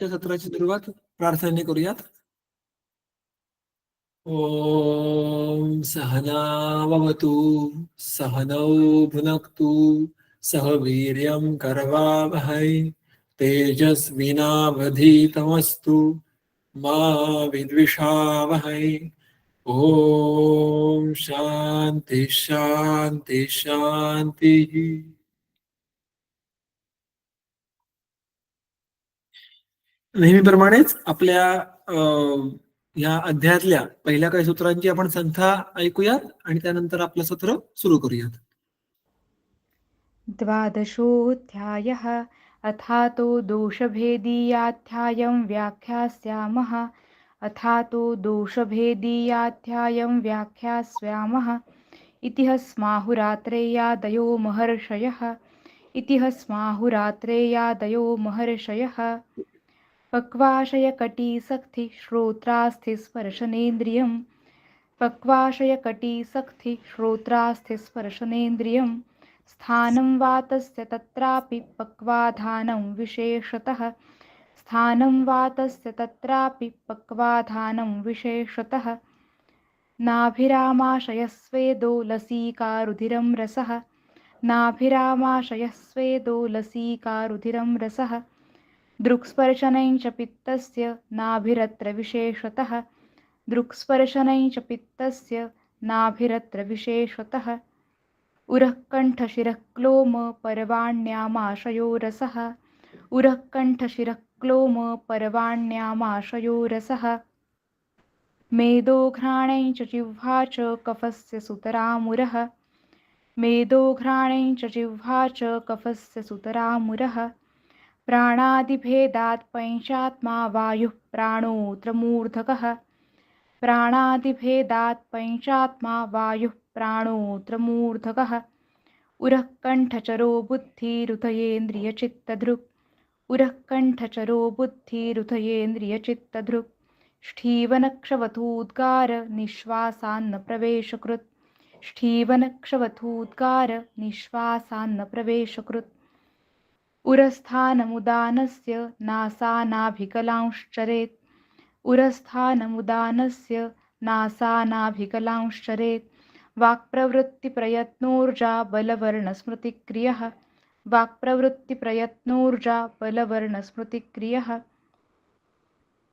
त्या सत्राची सुरुवात प्रार्थनेने करूयात. ओम सहनावतु सहनौ भुनक्तु सह वीर्यं करवावहै तेजस्विनावधीतमस्तु मा विद्विषावहै. ओम शांती शांती शांती. नेहमीप्रमाणेच आपल्या या अध्यायातल्या पहिल्या काही सूत्रांची आपण संख्या ऐकूयात आणि त्यानंतर आपलं सत्र सुरू करूयात. द्वादशोऽध्यायः अथातो दोषभेदीयाध्यायं व्याख्यास्यामः. अथातो दोषभेदीयाध्यायं व्याख्यास्यामः. इति स्माहुरात्रेयादयो महर्षयः. इति स्माहुरात्रेयादयो महर्षयः. पक्वाशयकटिसक्ति श्रोत्रास्थिस्पर्शनेन्द्रियम्. पक्वाशयकटिसक्ति श्रोत्रास्थिस्पर्शनेन्द्रियम्. स्थानं वातस्य तत्रापि पक्वाधानं विशेषतः. स्थानं वातस्य तत्रापि पक्वाधानं विशेषतः. नाभिरामाशयस्वेदो लसीकारुधिरं रसः. नाभिरामाशयस्वेदो लसीकारुधिरं रसः. दृक्स्पर्शनं च पित्तस्य नाभिरत्र विशेषतः. दृक्स्पर्शनं च पित्तस्य नाभिरत्र विशेषतः. उरः कण्ठशिरःक्लोम परवाण्यामाशयो रसः. उरः कण्ठशिरःक्लोम परवाण्यामाशयो रसः. मेदोघ्राणं च जिह्वा च कफस्य सुतरामुरः. मेदोघ्राणं च जिह्वा च कफस्य सुतरामुरः. प्राणादिभेदात् पञ्चात्मा वायुः प्राणोऽत्र मूर्धकः. प्राणादिभेदात् पञ्चात्मा वायुः प्राणोऽत्र मूर्धकः. उरः कण्ठचरो बुद्धिरुदयेन्द्रियचित्तधृक्. उरः कण्ठचरो बुद्धिरुदयेन्द्रियचित्तधृक्. ष्ठीवनक्षवथूद्गार निःश्वासान्न प्रवेशकृत्. ष्ठीवनक्षवथूद्गार निःश्वासान्न प्रवेशकृत्. उरस्थानमुदानस्य नासानाभिकलांश्चरेत्. उरस्थानमुदानस्य नासानाभिकलांश्चरेत्. वाक्प्रवृत्तिप्रयत्नोर्जा बलवर्णस्मृतिक्रियः. वाक्प्रवृत्तिप्रयत्नोर्जा बलवर्णस्मृतिक्रियः.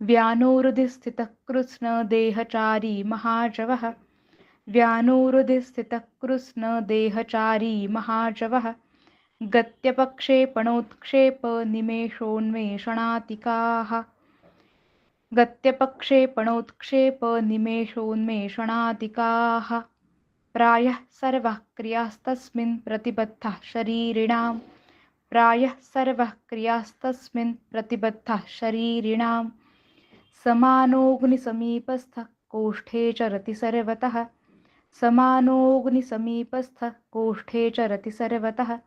व्यानोरुधिस्थितः कृत्स्नदेहचारी महाजवः. व्यानोरुधिस्थितः कृत्स्नदेहचारी महाजवः. गत्यपक्षेपणोत्क्षेपनिमेषोन्मेषणातिकाः. गत्यपक्षेपणोत्क्षेपनिमेषोन्मेषणातिकाः. प्रायः सर्वः क्रियास्तस्मिन् प्रतिबद्धः शरीरिणां. प्रायः सर्वः क्रियास्तस्मिन् प्रतिबद्धः शरीरिणां. समानोऽग्निसमीपस्थः कोष्ठे चरति सर्वतः. समानोऽग्निसमीपस्थः कोष्ठे चरति सर्वतः.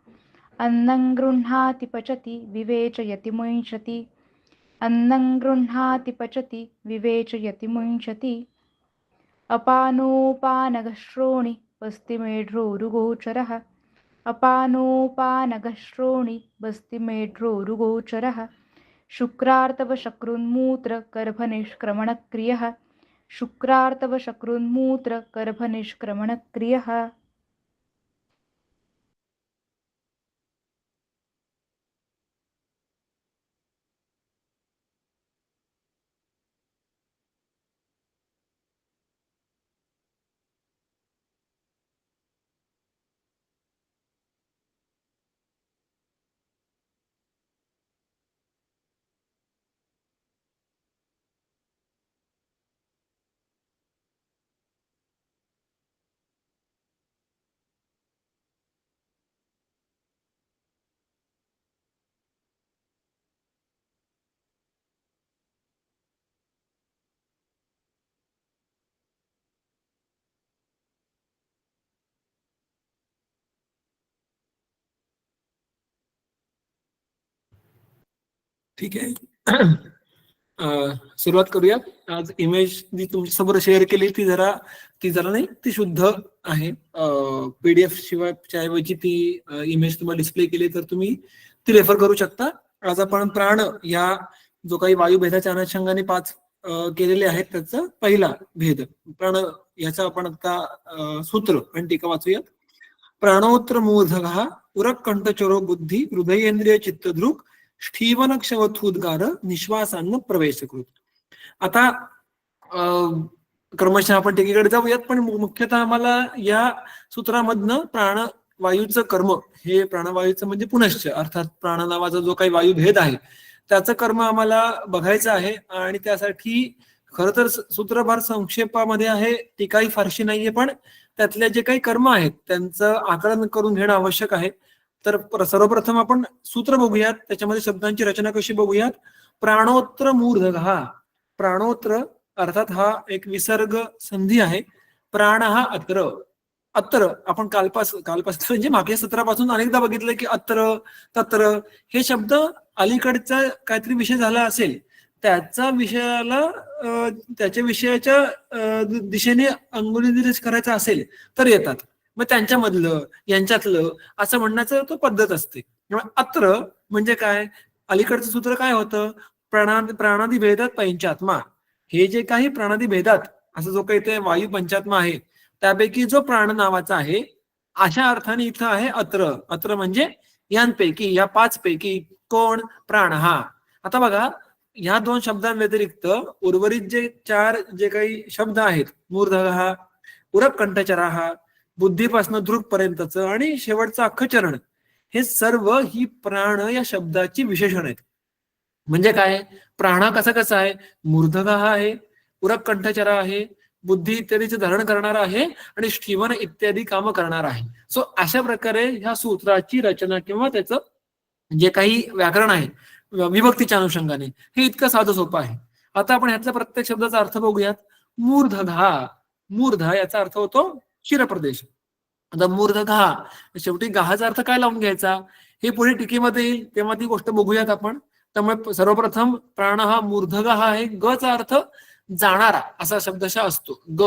अन्नं गृह्णाति पचति विवेचयति मुञ्चति. अन्नं गृह्णाति पचति विवेचयति मुञ्चति. अपानोपानगश्रोणि बस्तिमेढ्रोरुगोचरः. अपानोपानगश्रोणि बस्तिमेढ्रोरुगोचरः. शुक्रार्तवशकृन्मूत्रगर्भनिष्क्रमणक्रियः. शुक्रार्तवशकृन्मूत्रगर्भनिष्क्रमणक्रियः. ठीक आहे. सुरुवात करूया. आज इमेज जी तुमच्यासमोर शेअर केली ती जरा नाही, ती शुद्ध आहे. PDF शिवायच्या ऐवजी ती इमेज तुम्हाला डिस्प्ले केली तर तुम्ही ती रेफर करू शकता. आज आपण प्राण या जो काही वायुभेदाच्या अनुषंगाने 5 केलेले आहेत त्याचा पहिला भेद प्राण, याचा आपण आता सूत्र आणि टीका वाचूयात. प्राणोत्र मूर्धगः उरक कंठचरो बुद्धी हृदयेंद्रिय चित्तदृक् स्थीवन क्षवथुद्गार निश्वासान्न प्रवेशकृत. आता क्रमशः आपण टीकेकडे जाऊयात, पण मुख्यतः आम्हाला या सूत्रामधनं प्राणवायूचं कर्म, हे प्राणवायूचं म्हणजे पुनश्च अर्थात प्राण नावाचा जो काही वायुभेद आहे त्याचं कर्म आम्हाला बघायचं आहे. आणि त्यासाठी खरं तर सूत्रभार संक्षेपामध्ये आहे, टीकाही फारशी नाहीये, पण त्यातले जे काही कर्म आहेत त्यांचं आकलन करून घेणं आवश्यक आहे. तर सर्वप्रथम आपण सूत्र बघूयात, त्याच्यामध्ये शब्दांची रचना कशी बघूयात. प्राणोत्र मूर्धगः, प्राणोत्र अर्थात हा एक विसर्ग संधी आहे. प्राण हा अत्र, अत्र आपण कालपासून म्हणजे मागच्या सत्रापासून अनेकदा बघितलं की अत्र तत्र हे शब्द अलीकडचा काहीतरी विषय झाला असेल त्याच्या विषयाच्या दिशेने अंगुलीनिर्देश करायचा असेल तर येतात. मग त्यांच्यामधलं यांच्यातलं असं म्हणण्याचं तो पद्धत असते. अत्र म्हणजे काय, अलीकडचं सूत्र काय होतं, प्राणादी भेदात पंचात्मा, हे जे काही प्राणादी भेदात असं जो काही ते वायू पंचात्मा आहे त्यापैकी जो प्राण नावाचा आहे अशा अर्थाने इथं आहे अत्र. अत्र म्हणजे यांपैकी, या 5 पैकी कोण, प्राण हा. आता बघा ह्या 2 शब्दांव्यतिरिक्त उर्वरित जे 4 जे काही शब्द आहेत, मूर्धगः, उरक कंठचराः, बुद्धीपासून दृक् पर्यंतच आणि शेवटचं अख्खं चरण, हे सर्व ही प्राण या शब्दाची विशेषण आहेत. म्हणजे काय, प्राण कसा कसा आहे, मूर्धगः आहे, उरक कंठचरा आहे, बुद्धी इत्यादीचे धारण करणारा आहे आणि स्थीवन इत्यादी कामं करणार आहे. सो अशा प्रकारे ह्या सूत्राची रचना किंवा त्याचं जे काही व्याकरण आहे विभक्तीच्या अनुषंगाने हे इतकं साधं सोपं आहे. आता आपण ह्यातल्या प्रत्येक शब्दाचा अर्थ बघूयात. मूर्धगः, मूर्ध याचा अर्थ होतो शिरप्रदेश. आता मूर्धगः, शेवटी गहाचा अर्थ काय लावून घ्यायचा हे पुढे टीकेमध्ये येईल तेव्हा ती गोष्ट बघूयात आपण. त्यामुळे सर्वप्रथम प्राण हा मूर्धगः आहे. गचा अर्थ जाणारा असा शब्दशः असतो. ग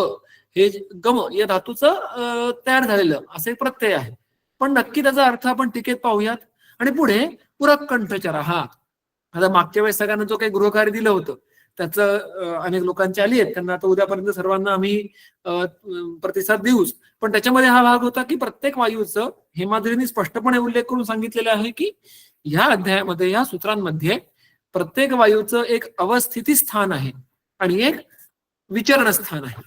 हे गम या धातूचं तयार झालेलं असं एक प्रत्यय आहे, पण नक्की त्याचा अर्थ आपण टीकेत पाहूयात. आणि पुढे उरक कंठचरा हा. आता मागच्या वेळेस सगळ्यांना जो काही गृहकार्य दिलं होतं त्याचं अनेक लोकांची आली आहेत, त्यांना आता उद्यापर्यंत सर्वांना आम्ही प्रतिसाद देऊच. पण त्याच्यामध्ये हा भाग होता की प्रत्येक वायूचं हेमाद्रीने स्पष्टपणे उल्लेख करून सांगितलेला आहे की ह्या अध्यायामध्ये, या सूत्रांमध्ये प्रत्येक वायूचं एक अवस्थिती स्थान आहे आणि एक विचरण स्थान आहे.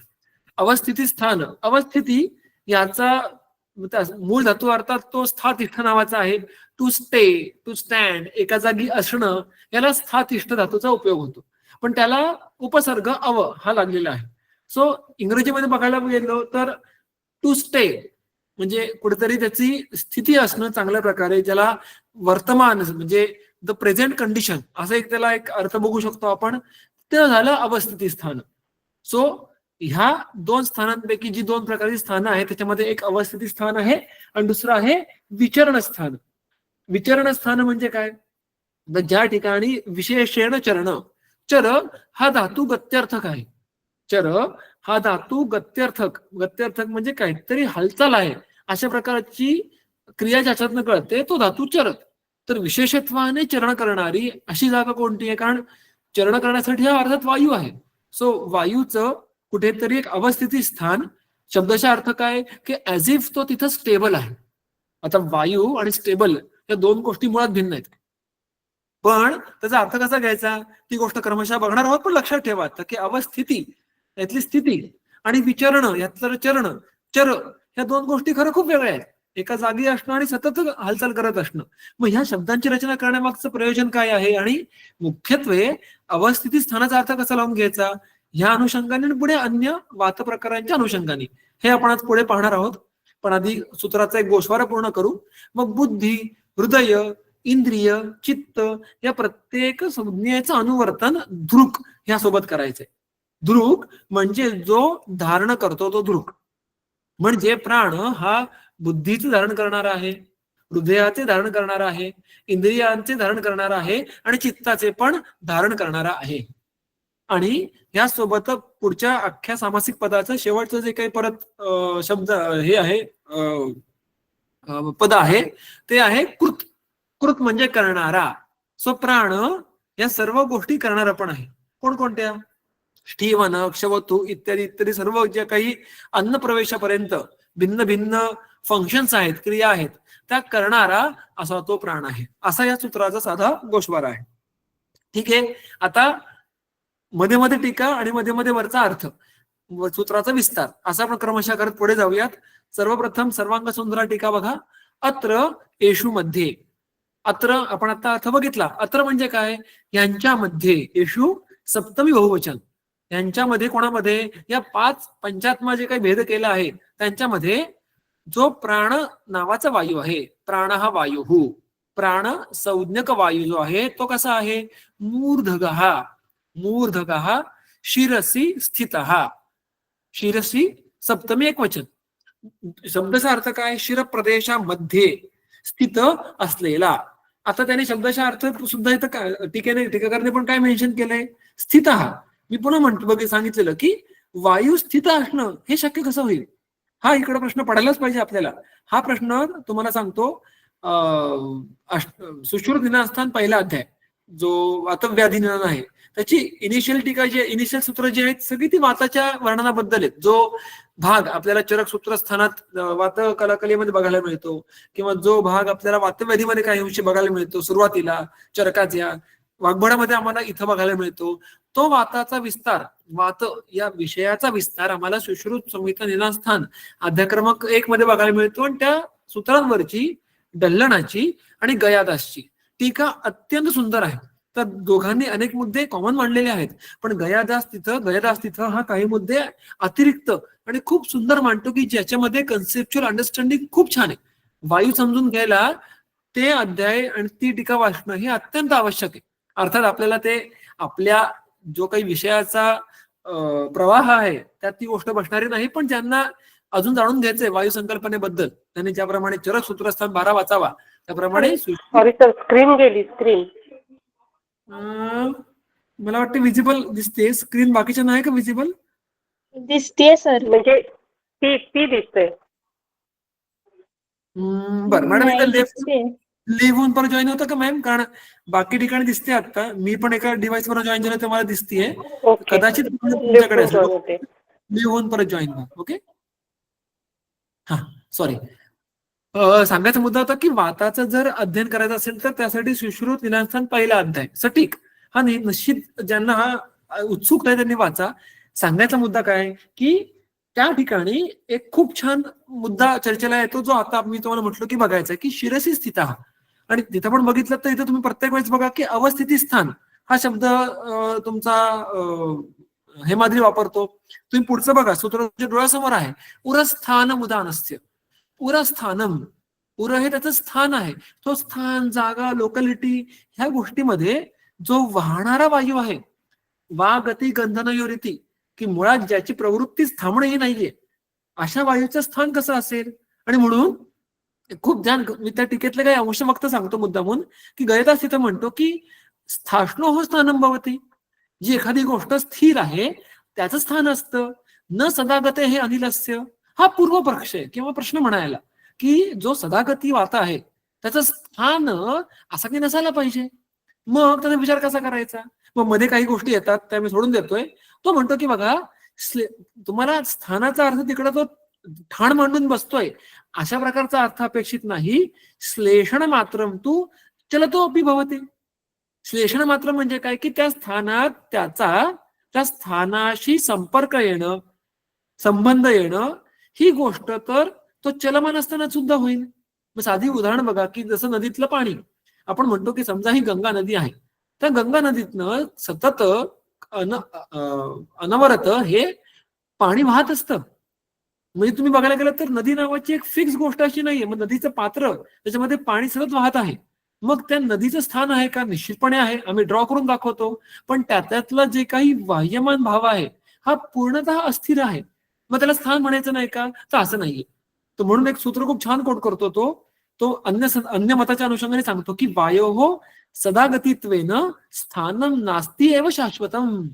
अवस्थिती स्थान, अवस्थिती याचा मूळ धातू अर्थात तो स्थातिष्ठ नावाचा आहे. टू स्टे, टू स्टँड, एका जागी असणं, याला स्थातिष्ठ धातूचा उपयोग होतो. पण त्याला उपसर्ग अव हा लागलेला आहे. सो इंग्रजीमध्ये बघायला गेलो तर टू स्टे म्हणजे कुठेतरी त्याची स्थिती असणं चांगल्या प्रकारे, ज्याला वर्तमान म्हणजे द प्रेझेंट कंडिशन असं एक त्याला एक अर्थ बघू शकतो आपण. ते झालं अवस्थिती स्थान. सो ह्या 2 स्थानांपैकी जी 2 प्रकारची स्थानं आहेत त्याच्यामध्ये एक अवस्थिती स्थान आहे आणि दुसरं आहे विचरण स्थान. विचरण स्थान म्हणजे काय, ज्या ठिकाणी विशेषण चरण, चर हा धातू गत्यर्थक आहे. चर हा धातू गत्यर्थक, गत्यर्थक म्हणजे काहीतरी हालचाल आहे अशा प्रकारची क्रिया ज्याच्यातनं कळते तो धातू चर. तर विशेषत्वाने चरण करणारी अशी जागा कोणती आहे, कारण चरण करण्यासाठी हा अर्थात वायू आहे. सो वायूचं कुठेतरी एक अवस्थिती स्थान, शब्दशः अर्थ काय की ऍज इफ तो तिथं स्टेबल आहे. आता वायू आणि स्टेबल या 2 गोष्टी मुळात भिन्न आहेत, पण त्याचा अर्थ कसा घ्यायचा ती गोष्ट क्रमशः बघणार आहोत. पण लक्षात ठेवा की अवस्थिती यातली स्थिती आणि विचरण यातलं चरण, चर या 2 गोष्टी खरं खूप वेगळ्या आहेत. एका जागी असणं आणि सतत हालचाल करत असणं. मग ह्या शब्दांची रचना करण्यामागचं प्रयोजन काय आहे आणि मुख्यत्वे अवस्थिती स्थानाचा अर्थ कसा लावून घ्यायचा ह्या अनुषंगाने आणि पुढे अन्य वात प्रकारांच्या अनुषंगाने हे आपण आज पुढे पाहणार आहोत. पण आधी सूत्राचा एक गोषवारा पूर्ण करू. मग बुद्धी, हृदय, इंद्रिय, चित्त या प्रत्येक संज्ञेचं अनुवर्तन दृक् ह्या सोबत करायचंय. दृक् म्हणजे जो धारण करतो तो दृक्. म्हणजे प्राण हा बुद्धीचे धारण करणारा आहे, हृदयाचे धारण करणारा आहे, इंद्रियांचे धारण करणारा आहे आणि चित्ताचे पण धारण करणारा आहे. आणि यासोबत पुढच्या अख्ख्या सामासिक पदाचं शेवटचं जे काही परत शब्द हे आहे पद आहे ते आहे कृत. कृत म्हणजे करणारा. सो प्राण या सर्व गोष्टी करणार पण आहे. कोणकोणत्या? ष्ठीवन, क्षवतू इत्यादी इत्यादी सर्व ज्या काही अन्न प्रवेशापर्यंत भिन्न भिन्न फंक्शन्स आहेत, क्रिया आहेत, त्या करणारा असा तो प्राण आहे. असा या सूत्राचा साधा गोषवारा आहे. ठीक आहे. आता मध्ये मध्ये टीका आणि मध्ये मध्ये वरचा अर्थ, सूत्राचा विस्तार असा आपण क्रमशः करत पुढे जाऊयात. सर्वप्रथम सर्वांग सुंदरा टीका बघा. अत्र येशू मध्ये. अत्र आपण आता अर्थ बघितला. अत्र म्हणजे काय? यांच्यामध्ये. येशू सप्तमी बहुवचन. यांच्यामध्ये कोणामध्ये? या 5 पंचात्मा जे काही भेद केला आहे त्यांच्यामध्ये जो प्राण नावाचा वायू आहे, प्राण हा वायू, प्राण संज्ञक वायू जो आहे तो कसा आहे? मूर्धगः. मूर्धगः शिरसी स्थितः. शिरसी सप्तमी एकवचन. शब्दाचा अर्थ काय? शिर प्रदेशामध्ये स्थित असलेला. आता त्याने शब्दाचा अर्थ सुद्धा इथं टीकाकारने पण काय मेन्शन केलंय? स्थित. मी पुन्हा म्हणतो बघ, सांगितलेलं की वायू स्थित असणं हे शक्य कसं होईल? हा इकडे प्रश्न पडायलाच पाहिजे आपल्याला. हा प्रश्न तुम्हाला सांगतो, सुश्रुत निनास्थान पहिला अध्याय जो वातव्याधी निनाद आहे त्याची इनिशियल टीका जी इनिशियल सूत्र जी आहेत सगळी ती वाताच्या वर्णनाबद्दल आहेत. जो भाग आपल्याला चरक सूत्रस्थानात वात कलाकलेमध्ये बघायला मिळतो किंवा जो भाग आपल्याला वातव्याधीमध्ये काही अंशी बघायला मिळतो सुरुवातीला चरकाच्या, वाग्भटामध्ये आम्हाला इथं बघायला मिळतो, तो वाताचा विस्तार, वात या विषयाचा विस्तार आम्हाला सुश्रुत संहिता निनास्थान अध्याय क्रमांक 1 मध्ये बघायला मिळतो. आणि त्या सूत्रांवरची डल्लणाची आणि गयादासची टीका अत्यंत सुंदर आहे. तर दोघांनी अनेक मुद्दे कॉमन मांडलेले आहेत, पण गयादास तिथं हा काही मुद्दे अतिरिक्त आणि खूप सुंदर मांडतो की ज्याच्यामध्ये कन्सेप्च्युअल अंडरस्टँडिंग खूप छान आहे. वायू समजून घ्यायला ते अध्याय आणि ती टीका वाचणं हे अत्यंत आवश्यक आहे. अर्थात आपल्याला ते आपल्या जो काही विषयाचा प्रवाह आहे त्यात ती गोष्ट बसणारी नाही, पण ज्यांना अजून जाणून घ्यायचंय वायू संकल्पनेबद्दल त्यांनी ज्याप्रमाणे चरक सूत्रस्थान 12 वाचावा त्याप्रमाणे. सॉरी सर, स्क्रीन गेली. स्क्रीन मला वाटतं विजिबल दिसते स्क्रीन, बाकीच्या नाही का विजिबल? दिसतेय सर. म्हणजे ती दिसते. बरं मॅडम, एकदा दिसते. लिव्ह होऊन परत जॉईन होतं का मॅम? कारण बाकी ठिकाणी दिसते. आता मी पण एका डिव्हाइस वर जॉईन झालं तर मला दिसतेय. कदाचित तुमच्याकडे लिव्ह होऊन परत जॉईन व्हा. ओके. हा सॉरी, सांगायचा मुद्दा होता की वाताचं जर अध्ययन करायचं असेल तर त्यासाठी सुश्रुत निनास्थान पहिला अध्याय सटीक हा निश्चित ज्यांना हा उत्सुक आहे त्यांनी वाचा. सांगायचा मुद्दा काय की त्या ठिकाणी एक खूप छान मुद्दा चर्चेला येतो जो आता मी तुम्हाला म्हटलं की बघायचा की शिरसी स्थित. आणि तिथं पण बघितलं तर इथं तुम्ही प्रत्येक वेळेस बघा की अवस्थिती स्थान हा शब्द तुमचा हेमाद्री वापरतो. तुम्ही पुढचं बघा, सूत्र तुमच्या डोळ्यासमोर आहे. उरस्थान उदानस्य. उरस्थानम, उर हे त्याचं स्थान आहे. तो स्थान, जागा, लोकॅलिटी ह्या गोष्टीमध्ये जो वाहणारा वायू आहे, वा गती गंधनयोरिती, की मुळात ज्याची प्रवृत्तीच थांबणंही नाहीये, अशा वायूचं स्थान कसं असेल? आणि म्हणून खूप ध्यान, मी त्या टीकेतले काही अंश फक्त सांगतो मुद्दामून की गयदास तिथं म्हणतो की स्थाष्णो हो स्थानम भवती. जी एखादी गोष्ट स्थिर आहे त्याचं स्थान असतं. न सदागते हे अनिलस्य. हा पूर्वपक्ष आहे किंवा प्रश्न म्हणायला की जो सदागती वाता आहे त्याचं स्थान असं काही नसायला पाहिजे. मग त्याचा विचार कसा करायचा? मग मध्ये काही गोष्टी येतात त्या मी सोडून देतोय. तो म्हणतो की बघा, तुम्हाला स्थानाचा अर्थ तिकडे तो ठाण मांडून बसतोय अशा प्रकारचा अर्थ अपेक्षित नाही. श्लेषण मात्रम तू चलतो अपि भवती. श्लेषण मात्र म्हणजे काय की त्या स्थानात त्या स्थानाशी संपर्क येणं, संबंध येणं, ही गोष्ट तर तो चलमान असताना सुद्धा होईल. मग साधी उदाहरण बघा की जसं नदीतलं पाणी, आपण म्हणतो की समजा ही गंगा नदी आहे, त्या गंगा नदीतनं सतत अनवरत हे पाणी वाहत असतं. म्हणजे तुम्ही बघायला गेलं तर नदी नावाची एक फिक्स गोष्ट अशी नाहीये. मग नदीचं पात्र त्याच्यामध्ये पाणी सतत वाहत आहे. मग त्या नदीचं स्थान आहे का? निश्चितपणे आहे, आम्ही ड्रॉ करून दाखवतो. पण त्यातला जे काही वाह्यमान भाव आहे हा पूर्णतः अस्थिर आहे. मग त्याला स्थान म्हणायचं नाही का? तर असं नाहीये. तो म्हणून एक सूत्र खूप छान कोट करतो तो अन्य मताच्या अनुषंगाने सांगतो की वायोः सदागतित्वेन स्थानम नास्ती एव शाश्वतम.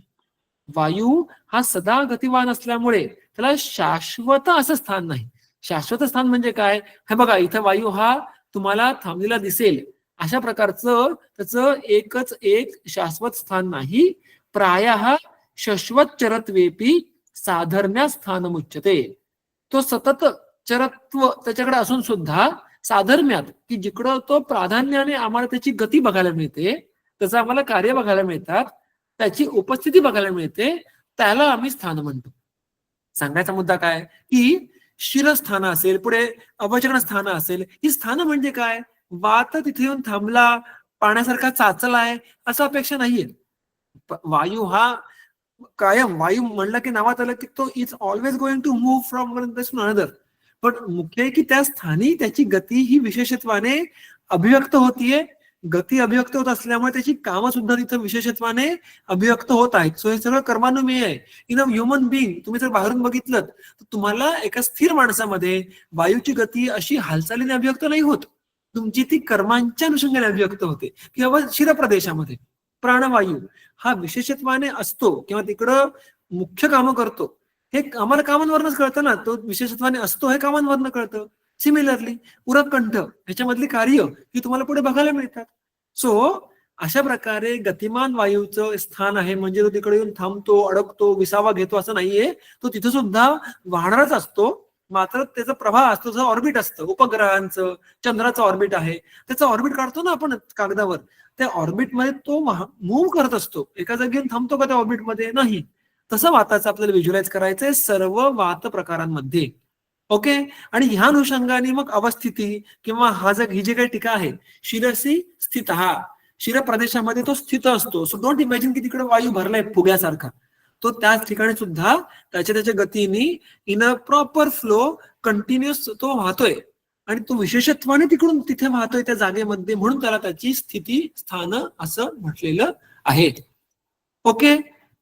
वायू हा सदा गतिवान असल्यामुळे त्याला शाश्वत असं स्थान नाही. शाश्वत स्थान म्हणजे काय? हे बघा, इथं वायू हा तुम्हाला थांबलेला दिसेल, अशा प्रकारचं त्याचं एकच एक शाश्वत स्थान नाही. प्रायः शश्वत चरत्वेपी साधर्म्या स्थानमुच्यते. तो सतत चरत्व त्याच्याकडे असून सुद्धा साधर्म्यात, की जिकडं तो प्राधान्याने आम्हाला त्याची गती बघायला मिळते, त्याचं आम्हाला कार्य बघायला मिळतात, त्याची उपस्थिती बघायला मिळते, त्याला आम्ही स्थान म्हणतो. सांगायचा मुद्दा काय, की शिरस्थान असेल, पुढे अवचरण स्थान असेल, ही स्थानं म्हणजे काय, वात तिथे येऊन थांबला, पाण्यासारखा चाचलाय असं अपेक्षा नाहीये. वायू हा कायम, वायू म्हणलं की नावात आलं की तो is always going to move from one place to another. पण मुख्य आहे की त्या स्थानी त्याची गती ही विशेषत्वाने अभिव्यक्त होतीये. गती अभिव्यक्त होत असल्यामुळे त्याची कामं सुद्धा तिथं विशेषत्वाने अभिव्यक्त होत आहेत. सो हे सगळं कर्मानुमेय आहे. इन अ ह्युमन बिईंग तुम्ही जर बाहेरून बघितलं तर तुम्हाला एका स्थिर माणसामध्ये वायूची गती अशी हालचालीने अभिव्यक्त नाही होत, तुमची ती कर्मांच्या अनुषंगाने अभिव्यक्त होते. किंवा शिरप्रदेशामध्ये प्राणवायू हा विशेषत्वाने असतो किंवा तिकडं मुख्य कामं करतो, हे आम्हाला कामांवरनच कळतं ना, तो विशेषत्वाने असतो हे कामांवरनं कळतं. सिमिलरली उरकंठ ह्याच्यामधली कार्य ही तुम्हाला पुढे बघायला मिळतात. सो अशा प्रकारे गतिमान वायूचं स्थान आहे, म्हणजे तो तिकडे येऊन थांबतो, अडकतो, विसावा घेतो असं नाहीये. तो तिथं सुद्धा वाहणारच असतो, मात्र त्याचा प्रवाह असतो, जसं ऑर्बिट असतं उपग्रहांचं. चंद्राचं ऑर्बिट आहे, त्याचं ऑर्बिट काढतो ना आपण कागदावर, त्या ऑर्बिटमध्ये तो मूव्ह करत असतो. एका जागी येऊन थांबतो का त्या ऑर्बिटमध्ये? नाही. तसं वाताचं आपल्याला व्हिज्युअलाइज करायचंय सर्व वात प्रकारांमध्ये. ओके. आणि ह्या अनुषंगाने मग अवस्थिती किंवा ही जी काही टीका आहे, शिरसी स्थित, हा शिर प्रदेशामध्ये तो स्थित असतो. सो डोंट इमॅजिन की तिकडे वायू भरलाय फुग्यासारखा. तो त्याच ठिकाणी सुद्धा त्याच्या गतीने in a proper flow continuous तो वाहतोय आणि तो विशेषत्वाने तिकडून तिथे वाहतोय त्या जागेमध्ये, म्हणून त्याला त्याची स्थिती स्थान असं म्हटलेलं आहे. ओके.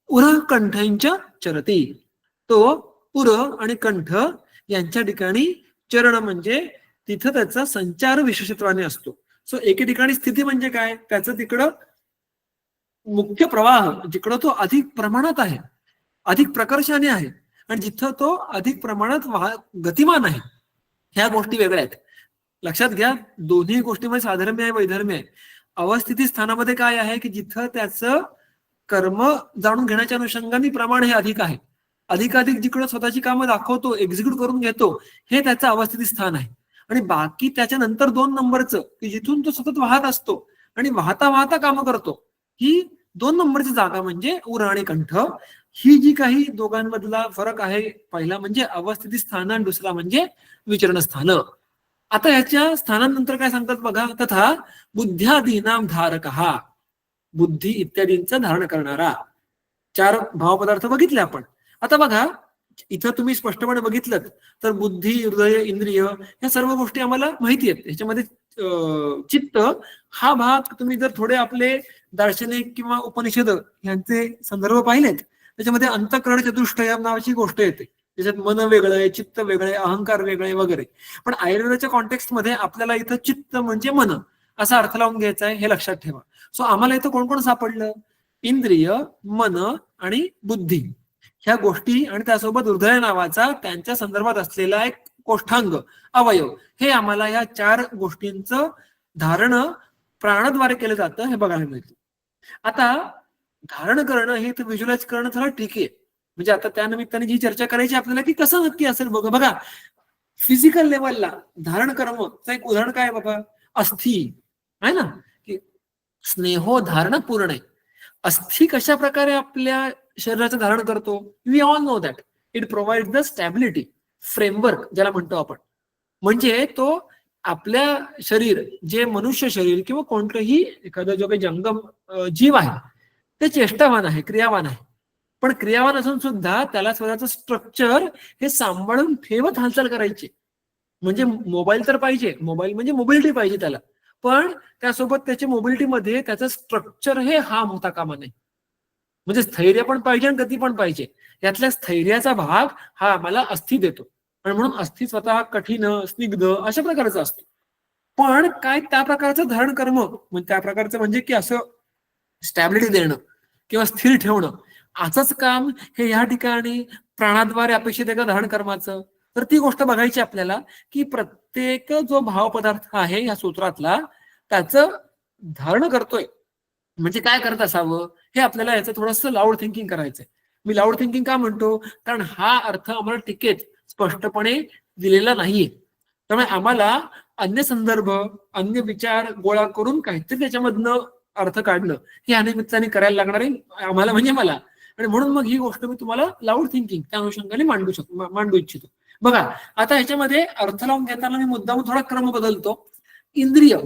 उर कंठांच्या चरती, तो उर आणि कंठ यांच्या ठिकाणी चरण म्हणजे तिथं त्याचा संचार विशेषत्वाने असतो. सो एके ठिकाणी स्थिती म्हणजे काय, त्याचं तिकडं मुख्य प्रवाह जिकडं तो अधिक प्रमाणात आहे, अधिक प्रकर्षाने आहे, आणि जिथं तो अधिक प्रमाणात गतिमान आहे. ह्या गोष्टी वेगळ्या आहेत. लक्षात घ्या, दोन्ही गोष्टीमध्ये साधर्म्य आहे, वैधर्म्य आहे. अवस्थिती स्थानामध्ये काय आहे की जिथं त्याचं कर्म जाणून घेण्याच्या अनुषंगाने प्रमाण हे अधिक आहे. अधिकाधिक जिकडं स्वतःची कामं दाखवतो, एक्झिक्यूट करून घेतो, हे त्याचं अवस्थिती स्थान आहे. आणि बाकी त्याच्यानंतर 2 नंबरचं की जिथून तो सतत वाहत असतो आणि वाहता वाहता कामं करतो, ही 2 नंबरची जागा म्हणजे उर आणि कंठ. ही जी काही दोघांमधला फरक आहे, पहिला म्हणजे अवस्थिती स्थान आणि दुसरा म्हणजे विचरण स्थान. आता ह्याच्या स्थानानंतर काय सांगतात बघा, तथा बुद्ध्यादीनाम धारकः, बुद्धी इत्यादींचं धारण करणारा. 4 भावपदार्थ बघितले आपण. आता बघा इथं तुम्ही स्पष्टपणे बघितलं तर बुद्धी, हृदय, इंद्रिय या सर्व गोष्टी आम्हाला माहिती आहेत. ह्याच्यामध्ये चित्त हा भाग तुम्ही जर थोडे आपले दार्शनिक किंवा उपनिषद यांचे संदर्भ पाहिलेत, त्याच्यामध्ये अंतःकरण चतुष्टय नावाची गोष्ट येते. त्याच्यात मन वेगळं आहे, चित्त वेगळं आहे, अहंकार वेगळे वगैरे. पण आयुर्वेदाच्या कॉन्टेक्स्ट मध्ये आपल्याला इथं चित्त म्हणजे मन असा अर्थ लावून घ्यायचा आहे, हे लक्षात ठेवा. सो आम्हाला इथं कोण कोण सापडलं, इंद्रिय, मन आणि बुद्धी ह्या गोष्टी, आणि त्यासोबत हृदय नावाचा त्यांच्या संदर्भात असलेला एक कोष्ठांग अवयव, हे आम्हाला या 4 गोष्टींचं धारण प्राणाद्वारे केलं जातं हे बघायला मिळतं. आता धारण करणं हे तर व्हिज्युअलाइज करणं थोडं ठीक आहे. म्हणजे आता त्या निमित्ताने जी चर्चा करायची आपल्याला की कसं नक्की असेल बघा फिजिकल लेवलला धारण कर्मचं एक उदाहरण काय बाबा, अस्थि आहे ना, की स्नेहो धारण पूर्ण आहे. अस्थि कशा प्रकारे आपल्या शरीराचं धारण करतो, we all know that it provide the stability framework ज्याला म्हणतो आपण. म्हणजे तो आपल्या शरीर, जे मनुष्य शरीर किंवा कोणतंही एखादा जो काही जंगम जीव आहे ते चेष्टावान आहे, क्रियावान आहे. पण क्रियावान असून सुद्धा त्याला स्वतःचं स्ट्रक्चर हे सांभाळून ठेवत हालचाल करायची. म्हणजे मोबाईल तर पाहिजे, मोबाईल म्हणजे मोबिलिटी पाहिजे त्याला, पण त्यासोबत त्याच्या मोबिलिटीमध्ये त्याचं स्ट्रक्चर हे हार्म होता कामा नये. म्हणजे स्थैर्य पण पाहिजे आणि गती पण पाहिजे. यातल्या स्थैर्याचा भाग हा आम्हाला अस्थि देतो, आणि म्हणून अस्थि स्वतः कठीण, स्निग्ध अशा प्रकारचा असतो. पण काय त्या प्रकारचं धारण कर्म म्हणजे त्या प्रकारचं म्हणजे की असं स्टॅबिलिटी देणं किंवा स्थिर ठेवणं, असंच काम हे या ठिकाणी प्राणाद्वारे अपेक्षित आहे का धारण कर्माचं. तर ती गोष्ट बघायची आपल्याला की प्रत्येक जो भावपदार्थ आहे या सूत्रातला त्याचं धारण करतोय म्हणजे काय करत असावं, हे आपल्याला याचं थोडंसं लाऊड थिंकिंग करायचंय. मी लाऊड थिंकिंग का म्हणतो, कारण हा अर्थ आम्हाला टीकेत स्पष्टपणे दिलेला नाहीये. त्यामुळे आम्हाला अन्य संदर्भ, अन्य विचार गोळा करून काहीतरी त्याच्यामधनं अर्थ काढणं हे या निमित्ताने करायला लागणार आहे आम्हाला, म्हणजे मला. आणि म्हणून मग ही गोष्ट मी तुम्हाला लाऊड थिंकिंग त्या अनुषंगाने मांडू इच्छितो. बघा, आता ह्याच्यामध्ये अर्थ लावून घेताना मी मुद्दाम थोडा क्रम बदलतो. इंद्रिय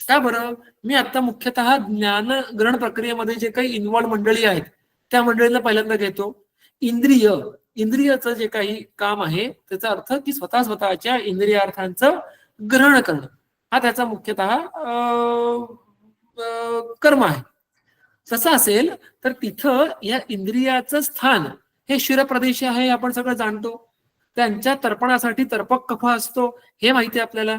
का बरं, मी आता मुख्यतः ज्ञान ग्रहण प्रक्रियेमध्ये जे काही इन्व्हॉल्व मंडळी आहेत त्या मंडळींना पहिल्यांदा घेतो. इंद्रियचं जे काही काम आहे त्याचा अर्थ की स्वतःच्या इंद्रियार्थांचं ग्रहण करणं, हा त्याचा मुख्यतः कर्म आहे. तसं असेल तर तिथं या इंद्रियाचं स्थान हे शिरप्रदेश आहे, आपण सगळं जाणतो. त्यांच्या तर्पणासाठी तर्पक कफ असतो हे माहिती आहे आपल्याला.